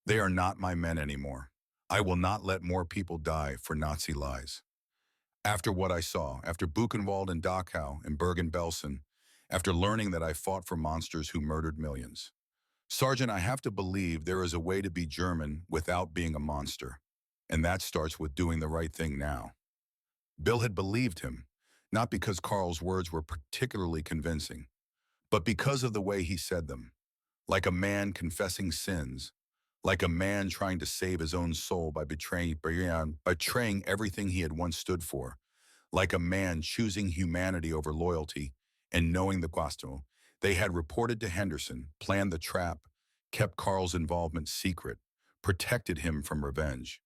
They are not my men anymore. I will not let more people die for Nazi lies. After what I saw, after Buchenwald and Dachau and Bergen-Belsen, after learning that I fought for monsters who murdered millions. Sergeant, I have to believe there is a way to be German without being a monster. And that starts with doing the right thing now. Bill had believed him, not because Carl's words were particularly convincing, but because of the way he said them. Like a man confessing sins, like a man trying to save his own soul by betraying everything he had once stood for, like a man choosing humanity over loyalty and knowing the gusto. They had reported to Henderson, planned the trap, kept Carl's involvement secret, protected him from revenge,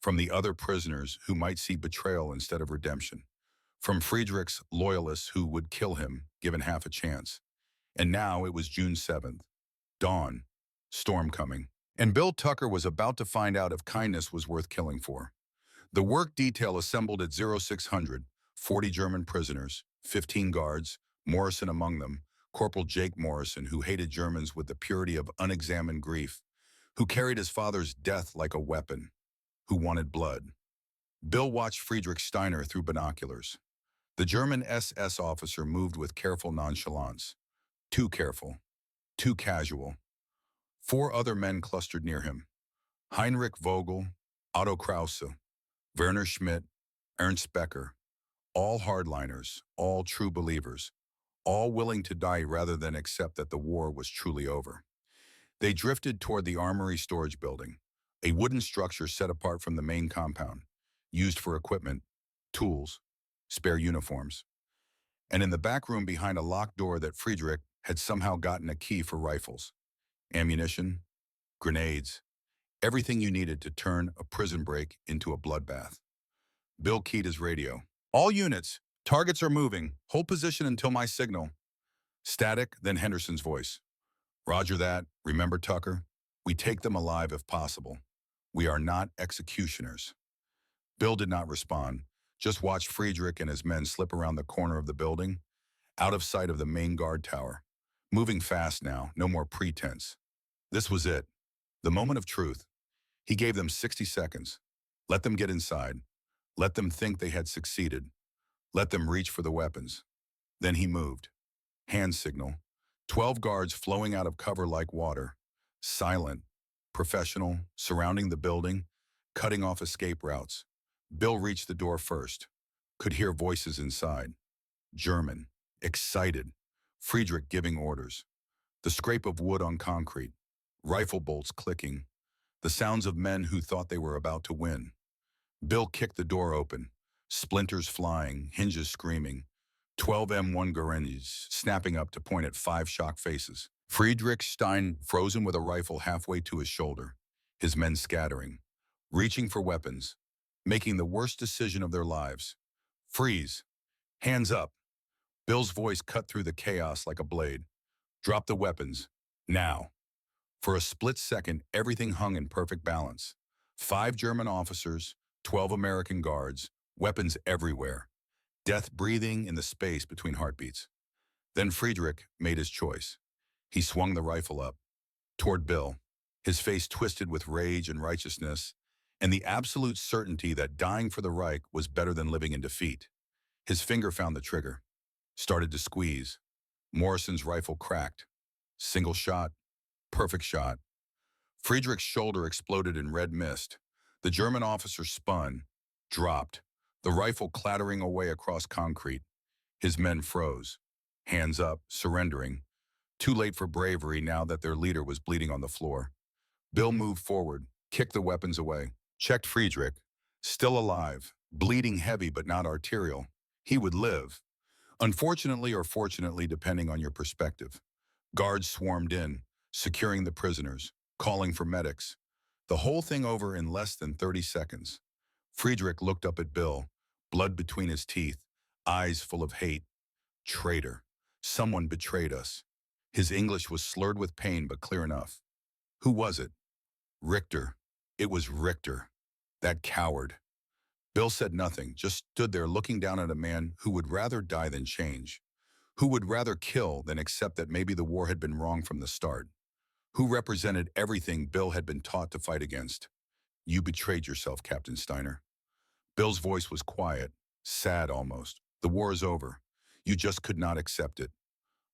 from the other prisoners who might see betrayal instead of redemption, from Friedrich's loyalists who would kill him given half a chance. And now it was June 7th, dawn, storm coming. And Bill Tucker was about to find out if kindness was worth killing for. The work detail assembled at 0600, 40 German prisoners, 15 guards, Morrison among them, Corporal Jake Morrison, who hated Germans with the purity of unexamined grief, who carried his father's death like a weapon, who wanted blood. Bill watched Friedrich Steiner through binoculars. The German SS officer moved with careful nonchalance. Too careful, too casual. 4 other men clustered near him. Heinrich Vogel, Otto Krause, Werner Schmidt, Ernst Becker, all hardliners, all true believers, all willing to die rather than accept that the war was truly over. They drifted toward the armory storage building, a wooden structure set apart from the main compound, used for equipment, tools, spare uniforms. And in the back room behind a locked door that Friedrich had somehow gotten a key for rifles, ammunition, grenades, everything you needed to turn a prison break into a bloodbath. Bill keyed his radio. All units, targets are moving. Hold position until my signal. Static, then Henderson's voice. Roger that. Remember, Tucker? We take them alive if possible. We are not executioners. Bill did not respond, just watched Friedrich and his men slip around the corner of the building, out of sight of the main guard tower. Moving fast now, no more pretense. This was it. The moment of truth. He gave them 60 seconds. Let them get inside. Let them think they had succeeded. Let them reach for the weapons. Then he moved. Hand signal. 12 guards flowing out of cover like water. Silent, professional, surrounding the building, cutting off escape routes. Bill reached the door first. Could hear voices inside. German. Excited. Friedrich giving orders. The scrape of wood on concrete. Rifle bolts clicking. The sounds of men who thought they were about to win. Bill kicked the door open. Splinters flying, hinges screaming. 12 M1 Guerrillas snapping up to point at 5 shocked faces. Friedrich Stein frozen with a rifle halfway to his shoulder. His men scattering. Reaching for weapons. Making the worst decision of their lives. Freeze. Hands up. Bill's voice cut through the chaos like a blade. Drop the weapons. Now. For a split second, everything hung in perfect balance. 5 German officers, 12 American guards, weapons everywhere. Death breathing in the space between heartbeats. Then Friedrich made his choice. He swung the rifle up, toward Bill, his face twisted with rage and righteousness, and the absolute certainty that dying for the Reich was better than living in defeat. His finger found the trigger, started to squeeze. Morrison's rifle cracked. Single shot, perfect shot. Friedrich's shoulder exploded in red mist. The German officer spun, dropped, the rifle clattering away across concrete. His men froze, hands up, surrendering. Too late for bravery now that their leader was bleeding on the floor. Bill moved forward, kicked the weapons away, checked Friedrich, still alive, bleeding heavy but not arterial. He would live. Unfortunately or fortunately, depending on your perspective, guards swarmed in, securing the prisoners, calling for medics. The whole thing over in less than 30 seconds. Friedrich looked up at Bill, blood between his teeth, eyes full of hate. Traitor. Someone betrayed us. His English was slurred with pain but clear enough. Who was it? Richter. It was Richter. That coward. Bill said nothing, just stood there looking down at a man who would rather die than change, who would rather kill than accept that maybe the war had been wrong from the start, who represented everything Bill had been taught to fight against. You betrayed yourself, Captain Steiner. Bill's voice was quiet, sad almost. The war is over. You just could not accept it.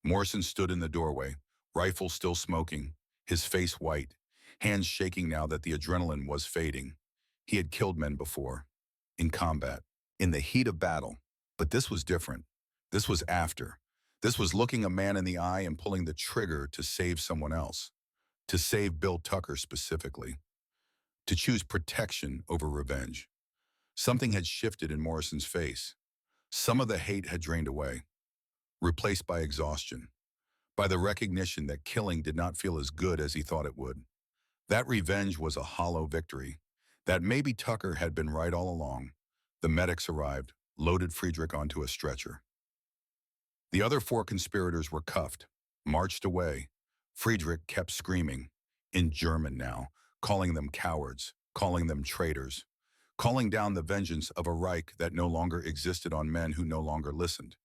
Morrison stood in the doorway, rifle still smoking, his face white, hands shaking now that the adrenaline was fading. He had killed men before, in combat, in the heat of battle. But this was different. This was after. This was looking a man in the eye and pulling the trigger to save someone else, to save Bill Tucker specifically, to choose protection over revenge. Something had shifted in Morrison's face. Some of the hate had drained away, replaced by exhaustion, by the recognition that killing did not feel as good as he thought it would. That revenge was a hollow victory, that maybe Tucker had been right all along. The medics arrived, loaded Friedrich onto a stretcher. The other 4 conspirators were cuffed, marched away. Friedrich kept screaming, in German now, calling them cowards, calling them traitors, calling down the vengeance of a Reich that no longer existed on men who no longer listened.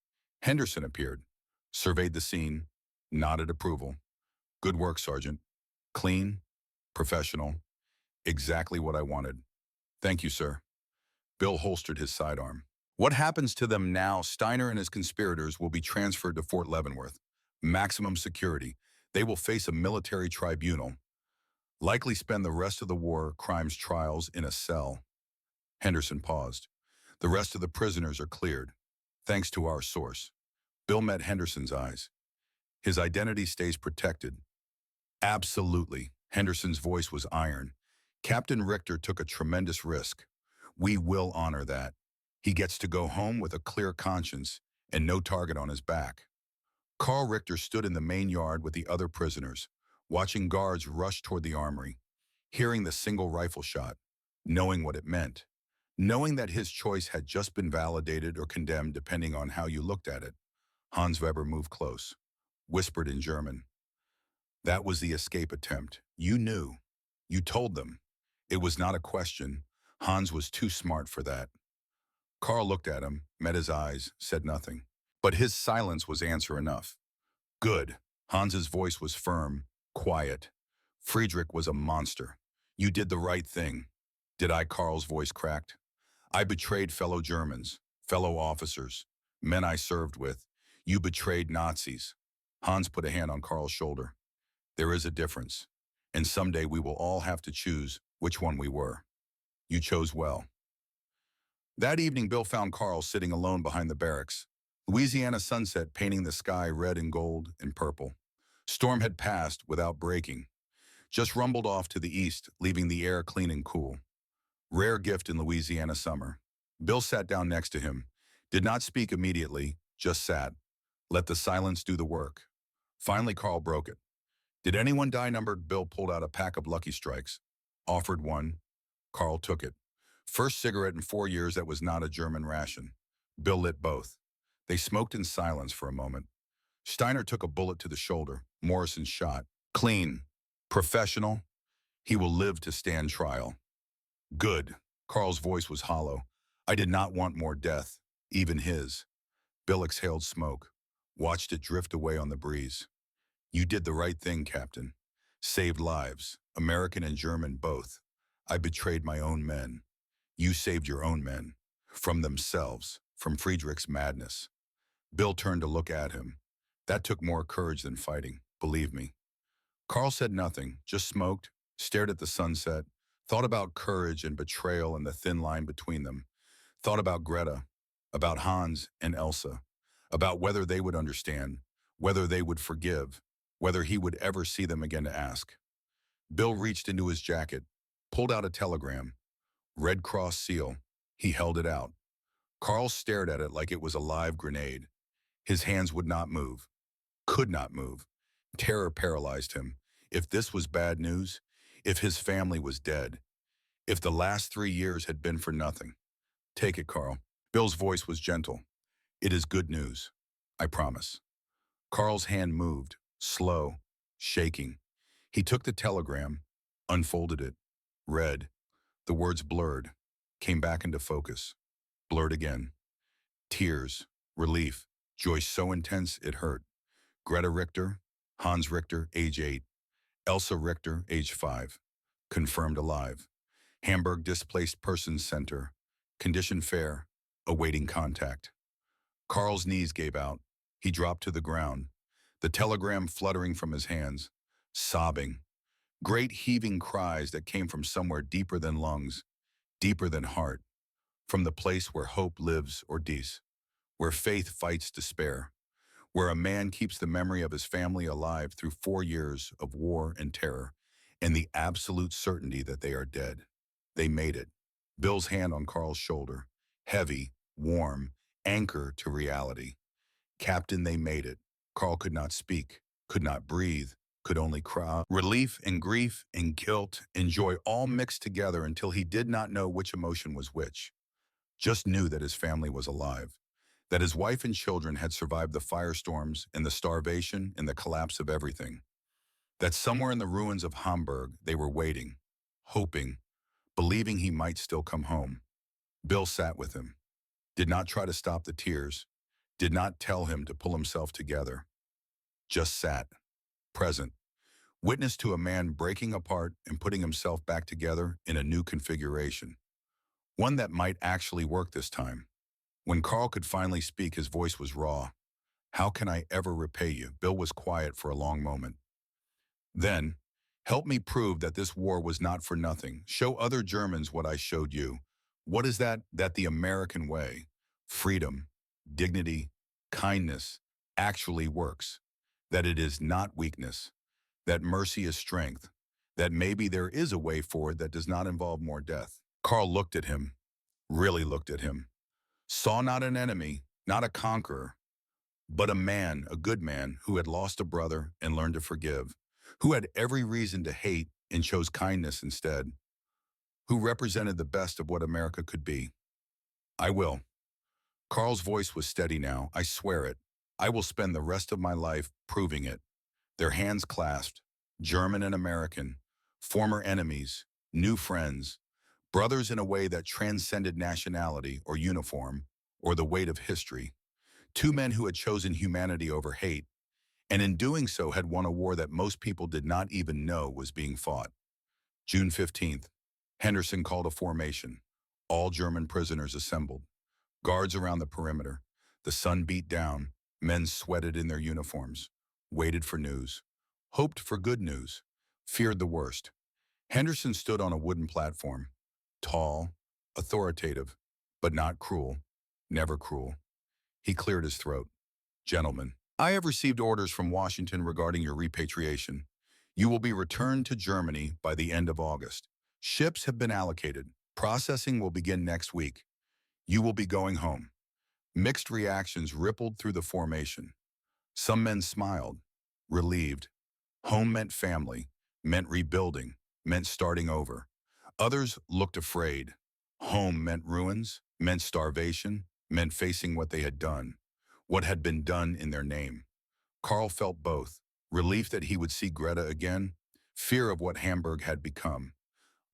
Henderson appeared, surveyed the scene, nodded approval. Good work, Sergeant. Clean, professional, exactly what I wanted. Thank you, sir. Bill holstered his sidearm. What happens to them now? Steiner and his conspirators will be transferred to Fort Leavenworth. Maximum security. They will face a military tribunal. Likely spend the rest of the war crimes trials in a cell. Henderson paused. The rest of the prisoners are cleared, thanks to our source. Bill met Henderson's eyes. His identity stays protected. Absolutely. Henderson's voice was iron. Captain Richter took a tremendous risk. We will honor that. He gets to go home with a clear conscience and no target on his back. Carl Richter stood in the main yard with the other prisoners, watching guards rush toward the armory, hearing the single rifle shot, knowing what it meant, knowing that his choice had just been validated or condemned depending on how you looked at it. Hans Weber moved close, whispered in German. That was the escape attempt. You knew. You told them. It was not a question. Hans was too smart for that. Carl looked at him, met his eyes, said nothing. But his silence was answer enough. Good. Hans's voice was firm, quiet. Friedrich was a monster. You did the right thing. Did I? Carl's voice cracked. I betrayed fellow Germans, fellow officers, men I served with. You betrayed Nazis. Hans put a hand on Carl's shoulder. There is a difference, and someday we will all have to choose which one we were. You chose well. That evening, Bill found Carl sitting alone behind the barracks. Louisiana sunset painting the sky red and gold and purple. Storm had passed without breaking, just rumbled off to the east, leaving the air clean and cool. Rare gift in Louisiana summer. Bill sat down next to him, did not speak immediately, just sat. Let the silence do the work. Finally, Carl broke it. Did anyone die? Numbered. Bill pulled out a pack of Lucky Strikes. Offered one. Carl took it. First cigarette in 4 years that was not a German ration. Bill lit both. They smoked in silence for a moment. Steiner took a bullet to the shoulder. Morrison shot. Clean. Professional. He will live to stand trial. Good. Carl's voice was hollow. I did not want more death, even his. Bill exhaled smoke, watched it drift away on the breeze. You did the right thing, Captain. Saved lives, American and German both. I betrayed my own men. You saved your own men. From themselves, from Friedrich's madness. Bill turned to look at him. That took more courage than fighting, believe me. Carl said nothing, just smoked, stared at the sunset, thought about courage and betrayal and the thin line between them. Thought about Greta, about Hans and Elsa, about whether they would understand, whether they would forgive, whether he would ever see them again to ask. Bill reached into his jacket, pulled out a telegram. Red Cross seal. He held it out. Carl stared at it like it was a live grenade. His hands would not move, could not move. Terror paralyzed him. If this was bad news, if his family was dead, if the last 3 years had been for nothing. Take it, Carl. Bill's voice was gentle. It is good news. I promise. Carl's hand moved, slow, shaking. He took the telegram, unfolded it, read. The words blurred, came back into focus, blurred again. Tears, relief, joy so intense it hurt. Greta Richter, Hans Richter, age 8. Elsa Richter, age 5. Confirmed alive. Hamburg Displaced Persons Center. Condition fair. Awaiting contact. Carl's knees gave out. He dropped to the ground, the telegram fluttering from his hands, sobbing. Great heaving cries that came from somewhere deeper than lungs, deeper than heart, from the place where hope lives or dies, where faith fights despair, where a man keeps the memory of his family alive through 4 years of war and terror, and the absolute certainty that they are dead. They made it. Bill's hand on Carl's shoulder, heavy, warm, anchor to reality. Captain, they made it. Carl could not speak, could not breathe, could only cry. Relief and grief and guilt and joy all mixed together until he did not know which emotion was which. Just knew that his family was alive, that his wife and children had survived the firestorms and the starvation and the collapse of everything, that somewhere in the ruins of Hamburg they were waiting, hoping, believing he might still come home. Bill sat with him, did not try to stop the tears, did not tell him to pull himself together, just sat, present, witness to a man breaking apart and putting himself back together in a new configuration, one that might actually work this time. When Carl could finally speak, his voice was raw. How can I ever repay you? Bill was quiet for a long moment. Then, help me prove that this war was not for nothing. Show other Germans what I showed you. What is that? That the American way, freedom, dignity, kindness, actually works. That it is not weakness. That mercy is strength. That maybe there is a way forward that does not involve more death. Carl looked at him, really looked at him. Saw not an enemy, not a conqueror, but a man, a good man, who had lost a brother and learned to forgive, who had every reason to hate and chose kindness instead, who represented the best of what America could be. I will. Carl's voice was steady now. I swear it. I will spend the rest of my life proving it. Their hands clasped, German and American, former enemies, new friends, brothers in a way that transcended nationality or uniform or the weight of history. Two men who had chosen humanity over hate, and in doing so had won a war that most people did not even know was being fought. June 15th, Henderson called a formation. All German prisoners assembled. Guards around the perimeter. The sun beat down. Men sweated in their uniforms. Waited for news. Hoped for good news. Feared the worst. Henderson stood on a wooden platform. Tall, authoritative, but not cruel. Never cruel. He cleared his throat. Gentlemen, I have received orders from Washington regarding your repatriation. You will be returned to Germany by the end of August. Ships have been allocated. Processing will begin next week. You will be going home. Mixed reactions rippled through the formation. Some men smiled, relieved. Home meant family, meant rebuilding, meant starting over. Others looked afraid. Home meant ruins, meant starvation, meant facing what they had done, what had been done in their name. Carl felt both, relief that he would see Greta again, fear of what Hamburg had become,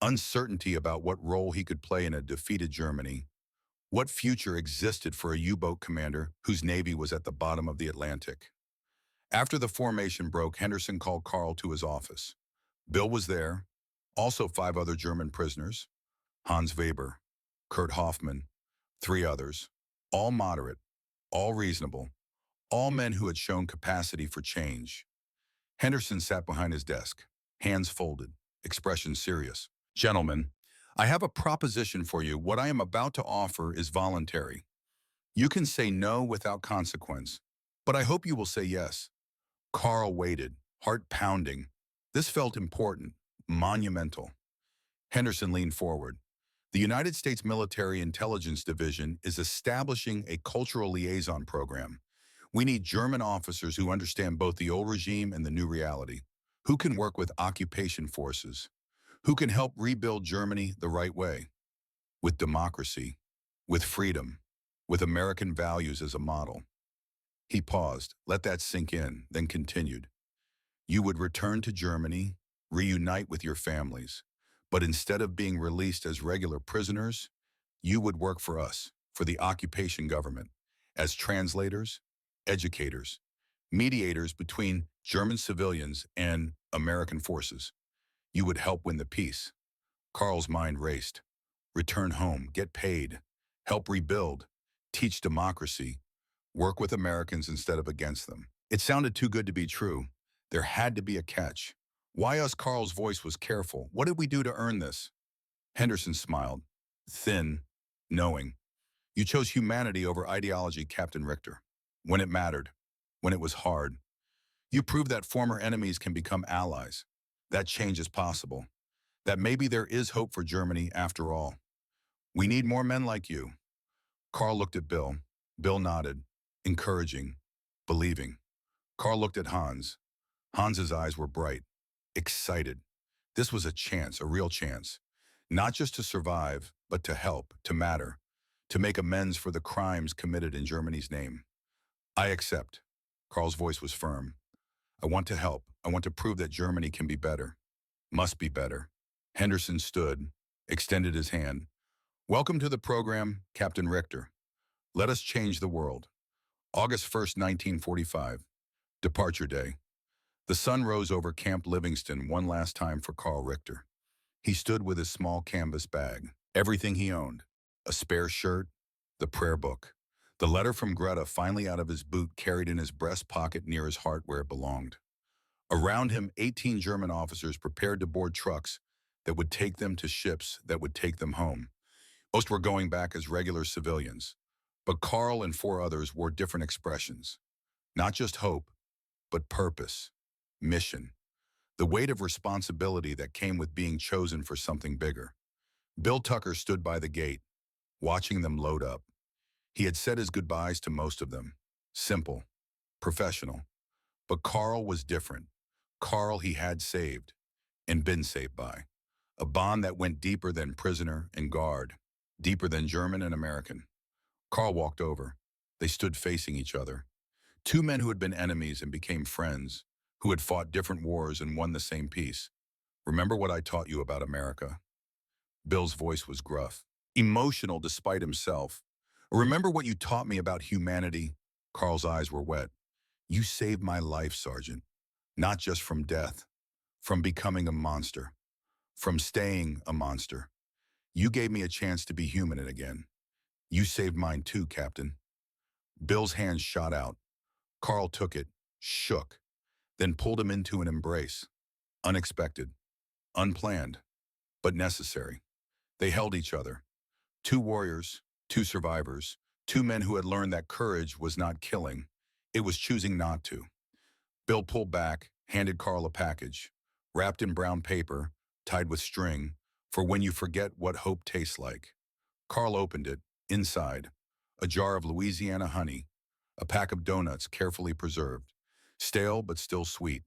uncertainty about what role he could play in a defeated Germany, what future existed for a U-boat commander whose navy was at the bottom of the Atlantic. After the formation broke, Henderson called Carl to his office. Bill was there, also 5 other German prisoners, Hans Weber, Kurt Hoffmann, 3 others, all moderate, all reasonable, all men who had shown capacity for change. Henderson sat behind his desk, hands folded, expression serious. Gentlemen, I have a proposition for you. What I am about to offer is voluntary. You can say no without consequence, but I hope you will say yes. Carl waited, heart pounding. This felt important, monumental. Henderson leaned forward. The United States Military Intelligence Division is establishing a cultural liaison program. We need German officers who understand both the old regime and the new reality, who can work with occupation forces, who can help rebuild Germany the right way, with democracy, with freedom, with American values as a model. He paused, let that sink in, then continued. You would return to Germany, reunite with your families, but instead of being released as regular prisoners, you would work for us, for the occupation government, as translators, educators, mediators between German civilians and American forces. You would help win the peace. Carl's mind raced. Return home, get paid, help rebuild, teach democracy, work with Americans instead of against them. It sounded too good to be true. There had to be a catch. Why us? Carl's voice was careful. What did we do to earn this? Henderson smiled, thin, knowing. You chose humanity over ideology, Captain Richter. When it mattered, when it was hard. You proved that former enemies can become allies. That change is possible. That maybe there is hope for Germany after all. We need more men like you. Carl looked at Bill. Bill nodded, encouraging, believing. Carl looked at Hans. Hans's eyes were bright, excited. This was a chance, a real chance. Not just to survive, but to help, to matter, to make amends for the crimes committed in Germany's name. I accept. Carl's voice was firm. I want to help. I want to prove that Germany can be better. Must be better. Henderson stood, extended his hand. Welcome to the program, Captain Richter. Let us change the world. August 1st, 1945. Departure Day. The sun rose over Camp Livingston one last time for Carl Richter. He stood with his small canvas bag, everything he owned, a spare shirt, the prayer book, the letter from Greta finally out of his boot carried in his breast pocket near his heart where it belonged. Around him, 18 German officers prepared to board trucks that would take them to ships that would take them home. Most were going back as regular civilians, but Carl and 4 others wore different expressions. Not just hope, but purpose, mission, the weight of responsibility that came with being chosen for something bigger. Bill Tucker stood by the gate, watching them load up. He had said his goodbyes to most of them. Simple, professional. But Carl was different. Carl he had saved, and been saved by. A bond that went deeper than prisoner and guard, deeper than German and American. Carl walked over. They stood facing each other. 2 men who had been enemies and became friends, who had fought different wars and won the same peace. Remember what I taught you about America? Bill's voice was gruff, emotional despite himself. Remember what you taught me about humanity? Carl's eyes were wet. You saved my life, Sergeant. Not just from death, from becoming a monster, from staying a monster. You gave me a chance to be human again. You saved mine too, Captain. Bill's hands shot out. Carl took it, shook, then pulled him into an embrace. Unexpected, unplanned, but necessary. They held each other. 2 warriors, 2 survivors, 2 men who had learned that courage was not killing. It was choosing not to. Bill pulled back, handed Carl a package, wrapped in brown paper, tied with string, for when you forget what hope tastes like. Carl opened it. Inside, a jar of Louisiana honey, a pack of doughnuts carefully preserved, stale but still sweet,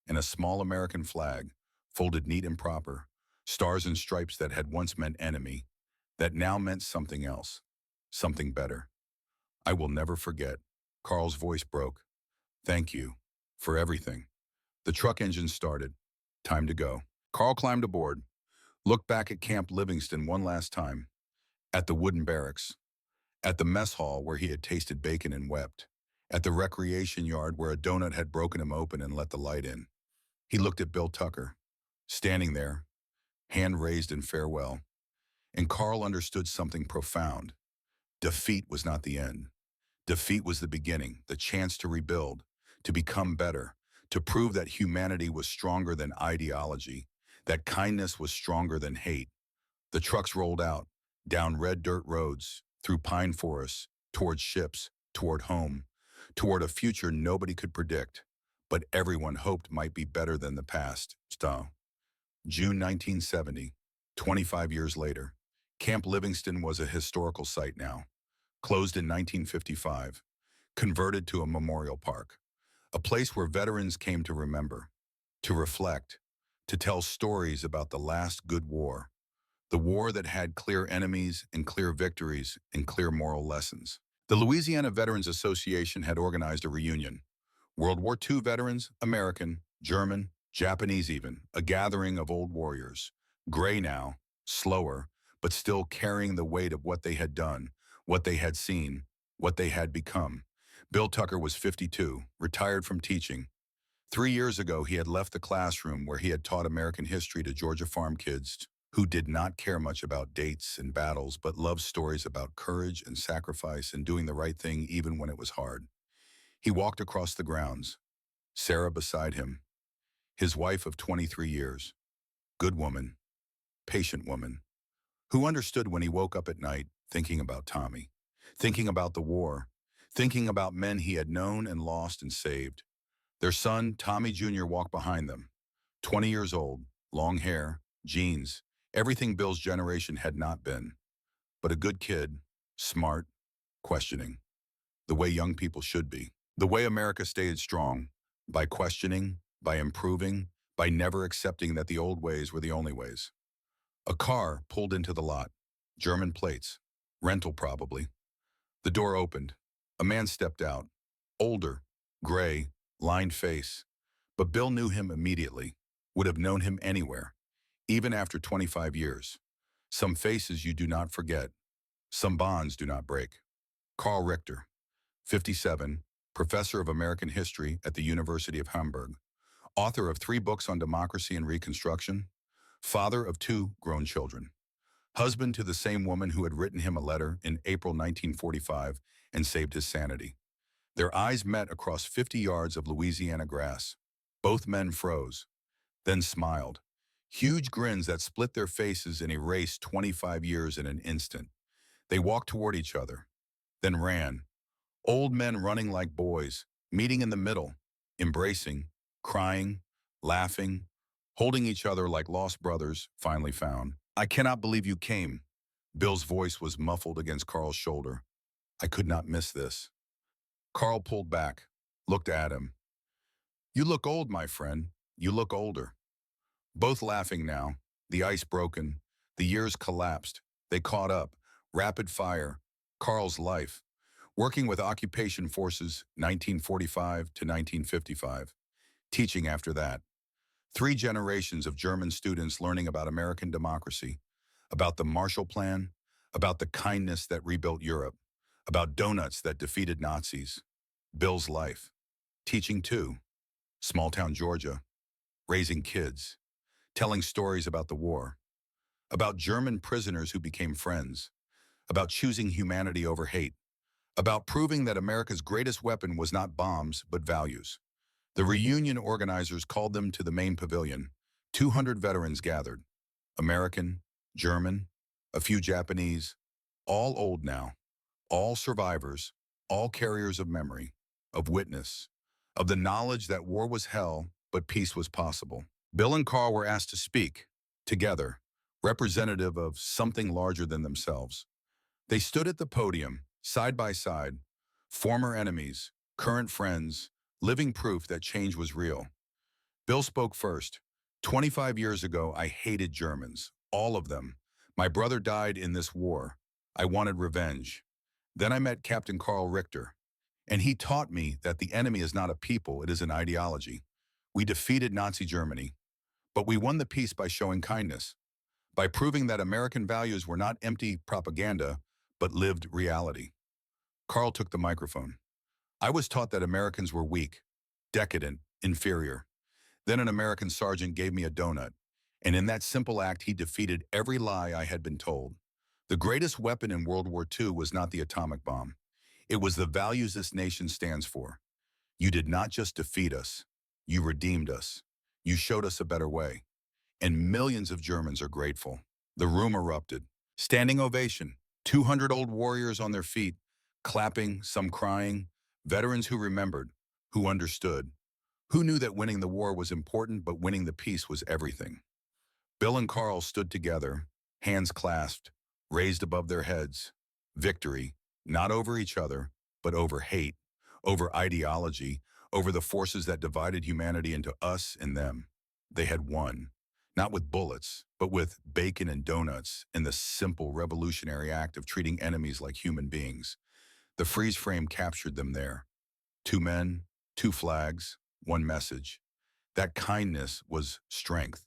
and a small American flag, folded neat and proper, stars and stripes that had once meant enemy, that now meant something else, something better. I will never forget. Carl's voice broke. Thank you for everything. The truck engine started. Time to go. Carl climbed aboard, looked back at Camp Livingston one last time, at the wooden barracks, at the mess hall where he had tasted bacon and wept, at the recreation yard where a donut had broken him open and let the light in. He looked at Bill Tucker, standing there, hand raised in farewell, and Carl understood something profound. Defeat was not the end. Defeat was the beginning, the chance to rebuild, to become better, to prove that humanity was stronger than ideology, that kindness was stronger than hate. The trucks rolled out, down red dirt roads, through pine forests, toward ships, toward home, toward a future nobody could predict, but everyone hoped might be better than the past. June 1970, 25 years later. Camp Livingston was a historical site now. Closed in 1955. converted to a memorial park, a place where veterans came to remember, to reflect, to tell stories about the last good war, the war that had clear enemies and clear victories and clear moral lessons. The Louisiana Veterans Association had organized a reunion. World War II veterans, American, German, Japanese even, a gathering of old warriors. Gray now, slower, but still carrying the weight of what they had done, what they had seen, what they had become. Bill Tucker was 52, retired from teaching. 3 years ago, he had left the classroom where he had taught American history to Georgia farm kids who did not care much about dates and battles, but loved stories about courage and sacrifice and doing the right thing even when it was hard. He walked across the grounds, Sarah beside him, his wife of 23 years, good woman, patient woman, who understood when he woke up at night thinking about Tommy, thinking about the war, thinking about men he had known and lost and saved. Their son, Tommy Jr., walked behind them, 20 years old, long hair, jeans, everything Bill's generation had not been, but a good kid, smart, questioning, the way young people should be, the way America stayed strong, by questioning, by improving, by never accepting that the old ways were the only ways. A car pulled into the lot, German plates, rental probably. The door opened. A man stepped out, older, gray, lined face. But Bill knew him immediately, would have known him anywhere, even after 25 years. Some faces you do not forget. Some bonds do not break. Carl Richter, 57, professor of American history at the University of Hamburg, author of 3 books on democracy and Reconstruction, father of 2 grown children, husband to the same woman who had written him a letter in April 1945 and saved his sanity. Their eyes met across 50 yards of Louisiana grass. Both men froze, then smiled. Huge grins that split their faces and erased 25 years in an instant. They walked toward each other, then ran. Old men running like boys, meeting in the middle, embracing, crying, laughing, holding each other like lost brothers finally found. I cannot believe you came. Bill's voice was muffled against Carl's shoulder. I could not miss this. Carl pulled back, looked at him. You look old, my friend. You look older. Both laughing now, the ice broken, the years collapsed. They caught up, rapid fire. Carl's life, working with occupation forces 1945 to 1955, teaching after that. 3 generations of German students learning about American democracy, about the Marshall Plan, about the kindness that rebuilt Europe, about Doughnuts that defeated Nazis. Bill's life, teaching too, small-town Georgia, raising kids, telling stories about the war, about German prisoners who became friends, about choosing humanity over hate, about proving that America's greatest weapon was not bombs but values. The reunion organizers called them to the main pavilion. 200 veterans gathered, American, German, a few Japanese, all old now, all survivors, all carriers of memory, of witness, of the knowledge that war was hell, but peace was possible. Bill and Carl were asked to speak, together, representative of something larger than themselves. They stood at the podium, side by side, former enemies, current friends, living proof that change was real. Bill spoke first. 25 years ago, I hated Germans, all of them. My brother died in this war. I wanted revenge. Then I met Captain Carl Richter, and he taught me that the enemy is not a people, it is an ideology. We defeated Nazi Germany, but we won the peace by showing kindness, by proving that American values were not empty propaganda, but lived reality. Carl took the microphone. I was taught that Americans were weak, decadent, inferior. Then an American sergeant gave me a donut, and in that simple act he defeated every lie I had been told. The greatest weapon in World War II was not the atomic bomb. It was the values this nation stands for. You did not just defeat us, you redeemed us. You showed us a better way. And millions of Germans are grateful. The room erupted. Standing ovation, 200 old warriors on their feet, clapping, some crying, veterans who remembered, who understood, who knew that winning the war was important, but winning the peace was everything. Bill and Carl stood together, hands clasped, raised above their heads. Victory, not over each other, but over hate, over ideology, over the forces that divided humanity into us and them. They had won, not with bullets, but with bacon and donuts in the simple revolutionary act of treating enemies like human beings. The freeze frame captured them there. Two men, two flags, one message. That kindness was strength.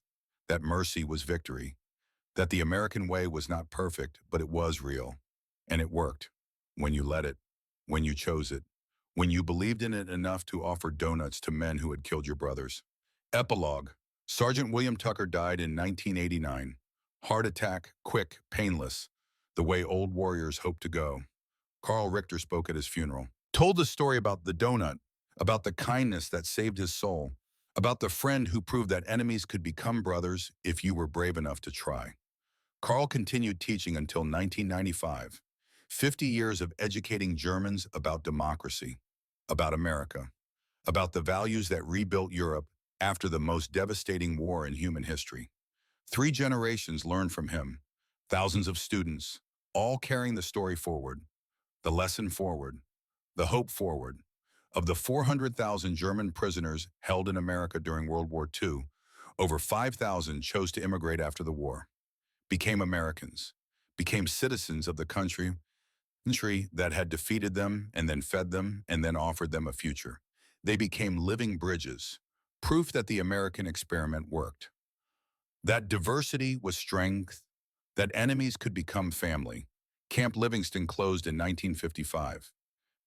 That mercy was victory. That the American way was not perfect, but it was real. And it worked. When you let it. When you chose it. When you believed in it enough to offer donuts to men who had killed your brothers. Epilogue. Sergeant William Tucker died in 1989. Heart attack, quick, painless. The way old warriors hope to go. Carl Richter spoke at his funeral. Told the story about the donut, about the kindness that saved his soul, about the friend who proved that enemies could become brothers if you were brave enough to try. Carl continued teaching until 1995, 50 years of educating Germans about democracy, about America, about the values that rebuilt Europe after the most devastating war in human history. 3 generations learned from him, thousands of students, all carrying the story forward, the lesson forward, the hope forward. Of the 400,000 German prisoners held in America during World War II, over 5,000 chose to immigrate after the war, became Americans, became citizens of the country that had defeated them and then fed them and then offered them a future. They became living bridges, proof that the American experiment worked. That diversity was strength, that enemies could become family. Camp Livingston closed in 1955.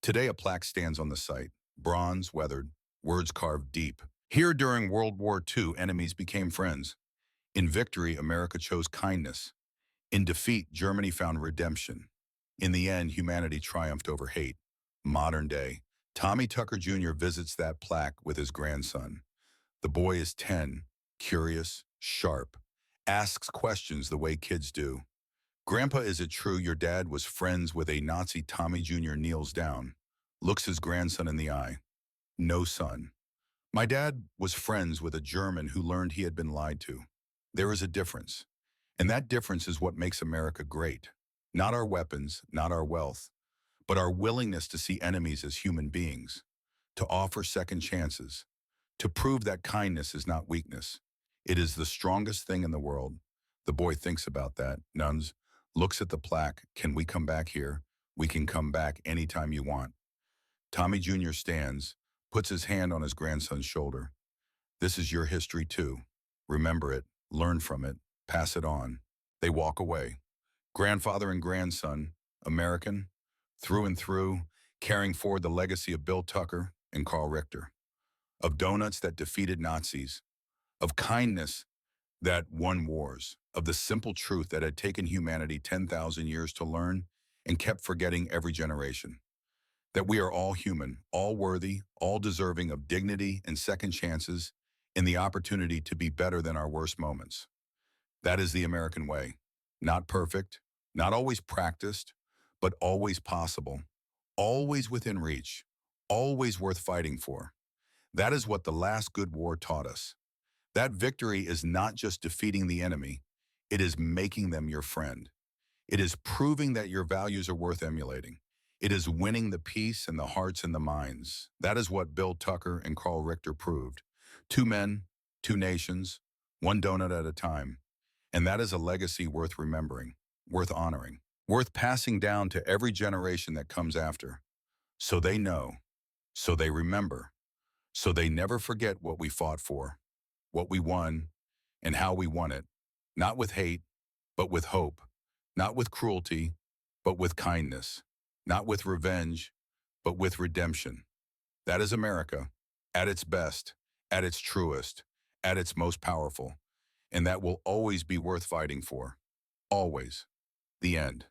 Today a plaque stands on the site, bronze, weathered, words carved deep. Here during World War II, enemies became friends. In victory, America chose kindness. In defeat, Germany found redemption. In the end, humanity triumphed over hate. Modern day, Tommy Tucker Jr. visits that plaque with his grandson. The boy is 10, curious, sharp, asks questions the way kids do. Grandpa, is it true your dad was friends with a Nazi? Tommy Jr. kneels down, looks his grandson in the eye. No, son. My dad was friends with a German who learned he had been lied to. There is a difference. And that difference is what makes America great. Not our weapons, not our wealth, but our willingness to see enemies as human beings, to offer second chances, to prove that kindness is not weakness. It is the strongest thing in the world. The boy thinks about that, nuns, looks at the plaque. Can we come back here? We can come back anytime you want. Tommy Jr. stands, puts his hand on his grandson's shoulder. This is your history too. Remember it, learn from it, pass it on. They walk away. Grandfather and grandson, American, through and through, carrying forward the legacy of Bill Tucker and Carl Richter, of donuts that defeated Nazis, of kindness that won wars, of the simple truth that had taken humanity 10,000 years to learn and kept forgetting every generation. That we are all human, all worthy, all deserving of dignity and second chances and the opportunity to be better than our worst moments. That is the American way. Not perfect, not always practiced, but always possible, always within reach, always worth fighting for. That is what the last good war taught us. That victory is not just defeating the enemy, it is making them your friend. It is proving that your values are worth emulating. It is winning the peace and the hearts and the minds. That is what Bill Tucker and Carl Richter proved. 2 men, 2 nations, 1 donut at a time. And that is a legacy worth remembering, worth honoring, worth passing down to every generation that comes after. So they know, so they remember, so they never forget what we fought for, what we won, and how we won it. Not with hate, but with hope. Not with cruelty, but with kindness. Not with revenge, but with redemption. That is America, at its best, at its truest, at its most powerful. And that will always be worth fighting for. Always. The end.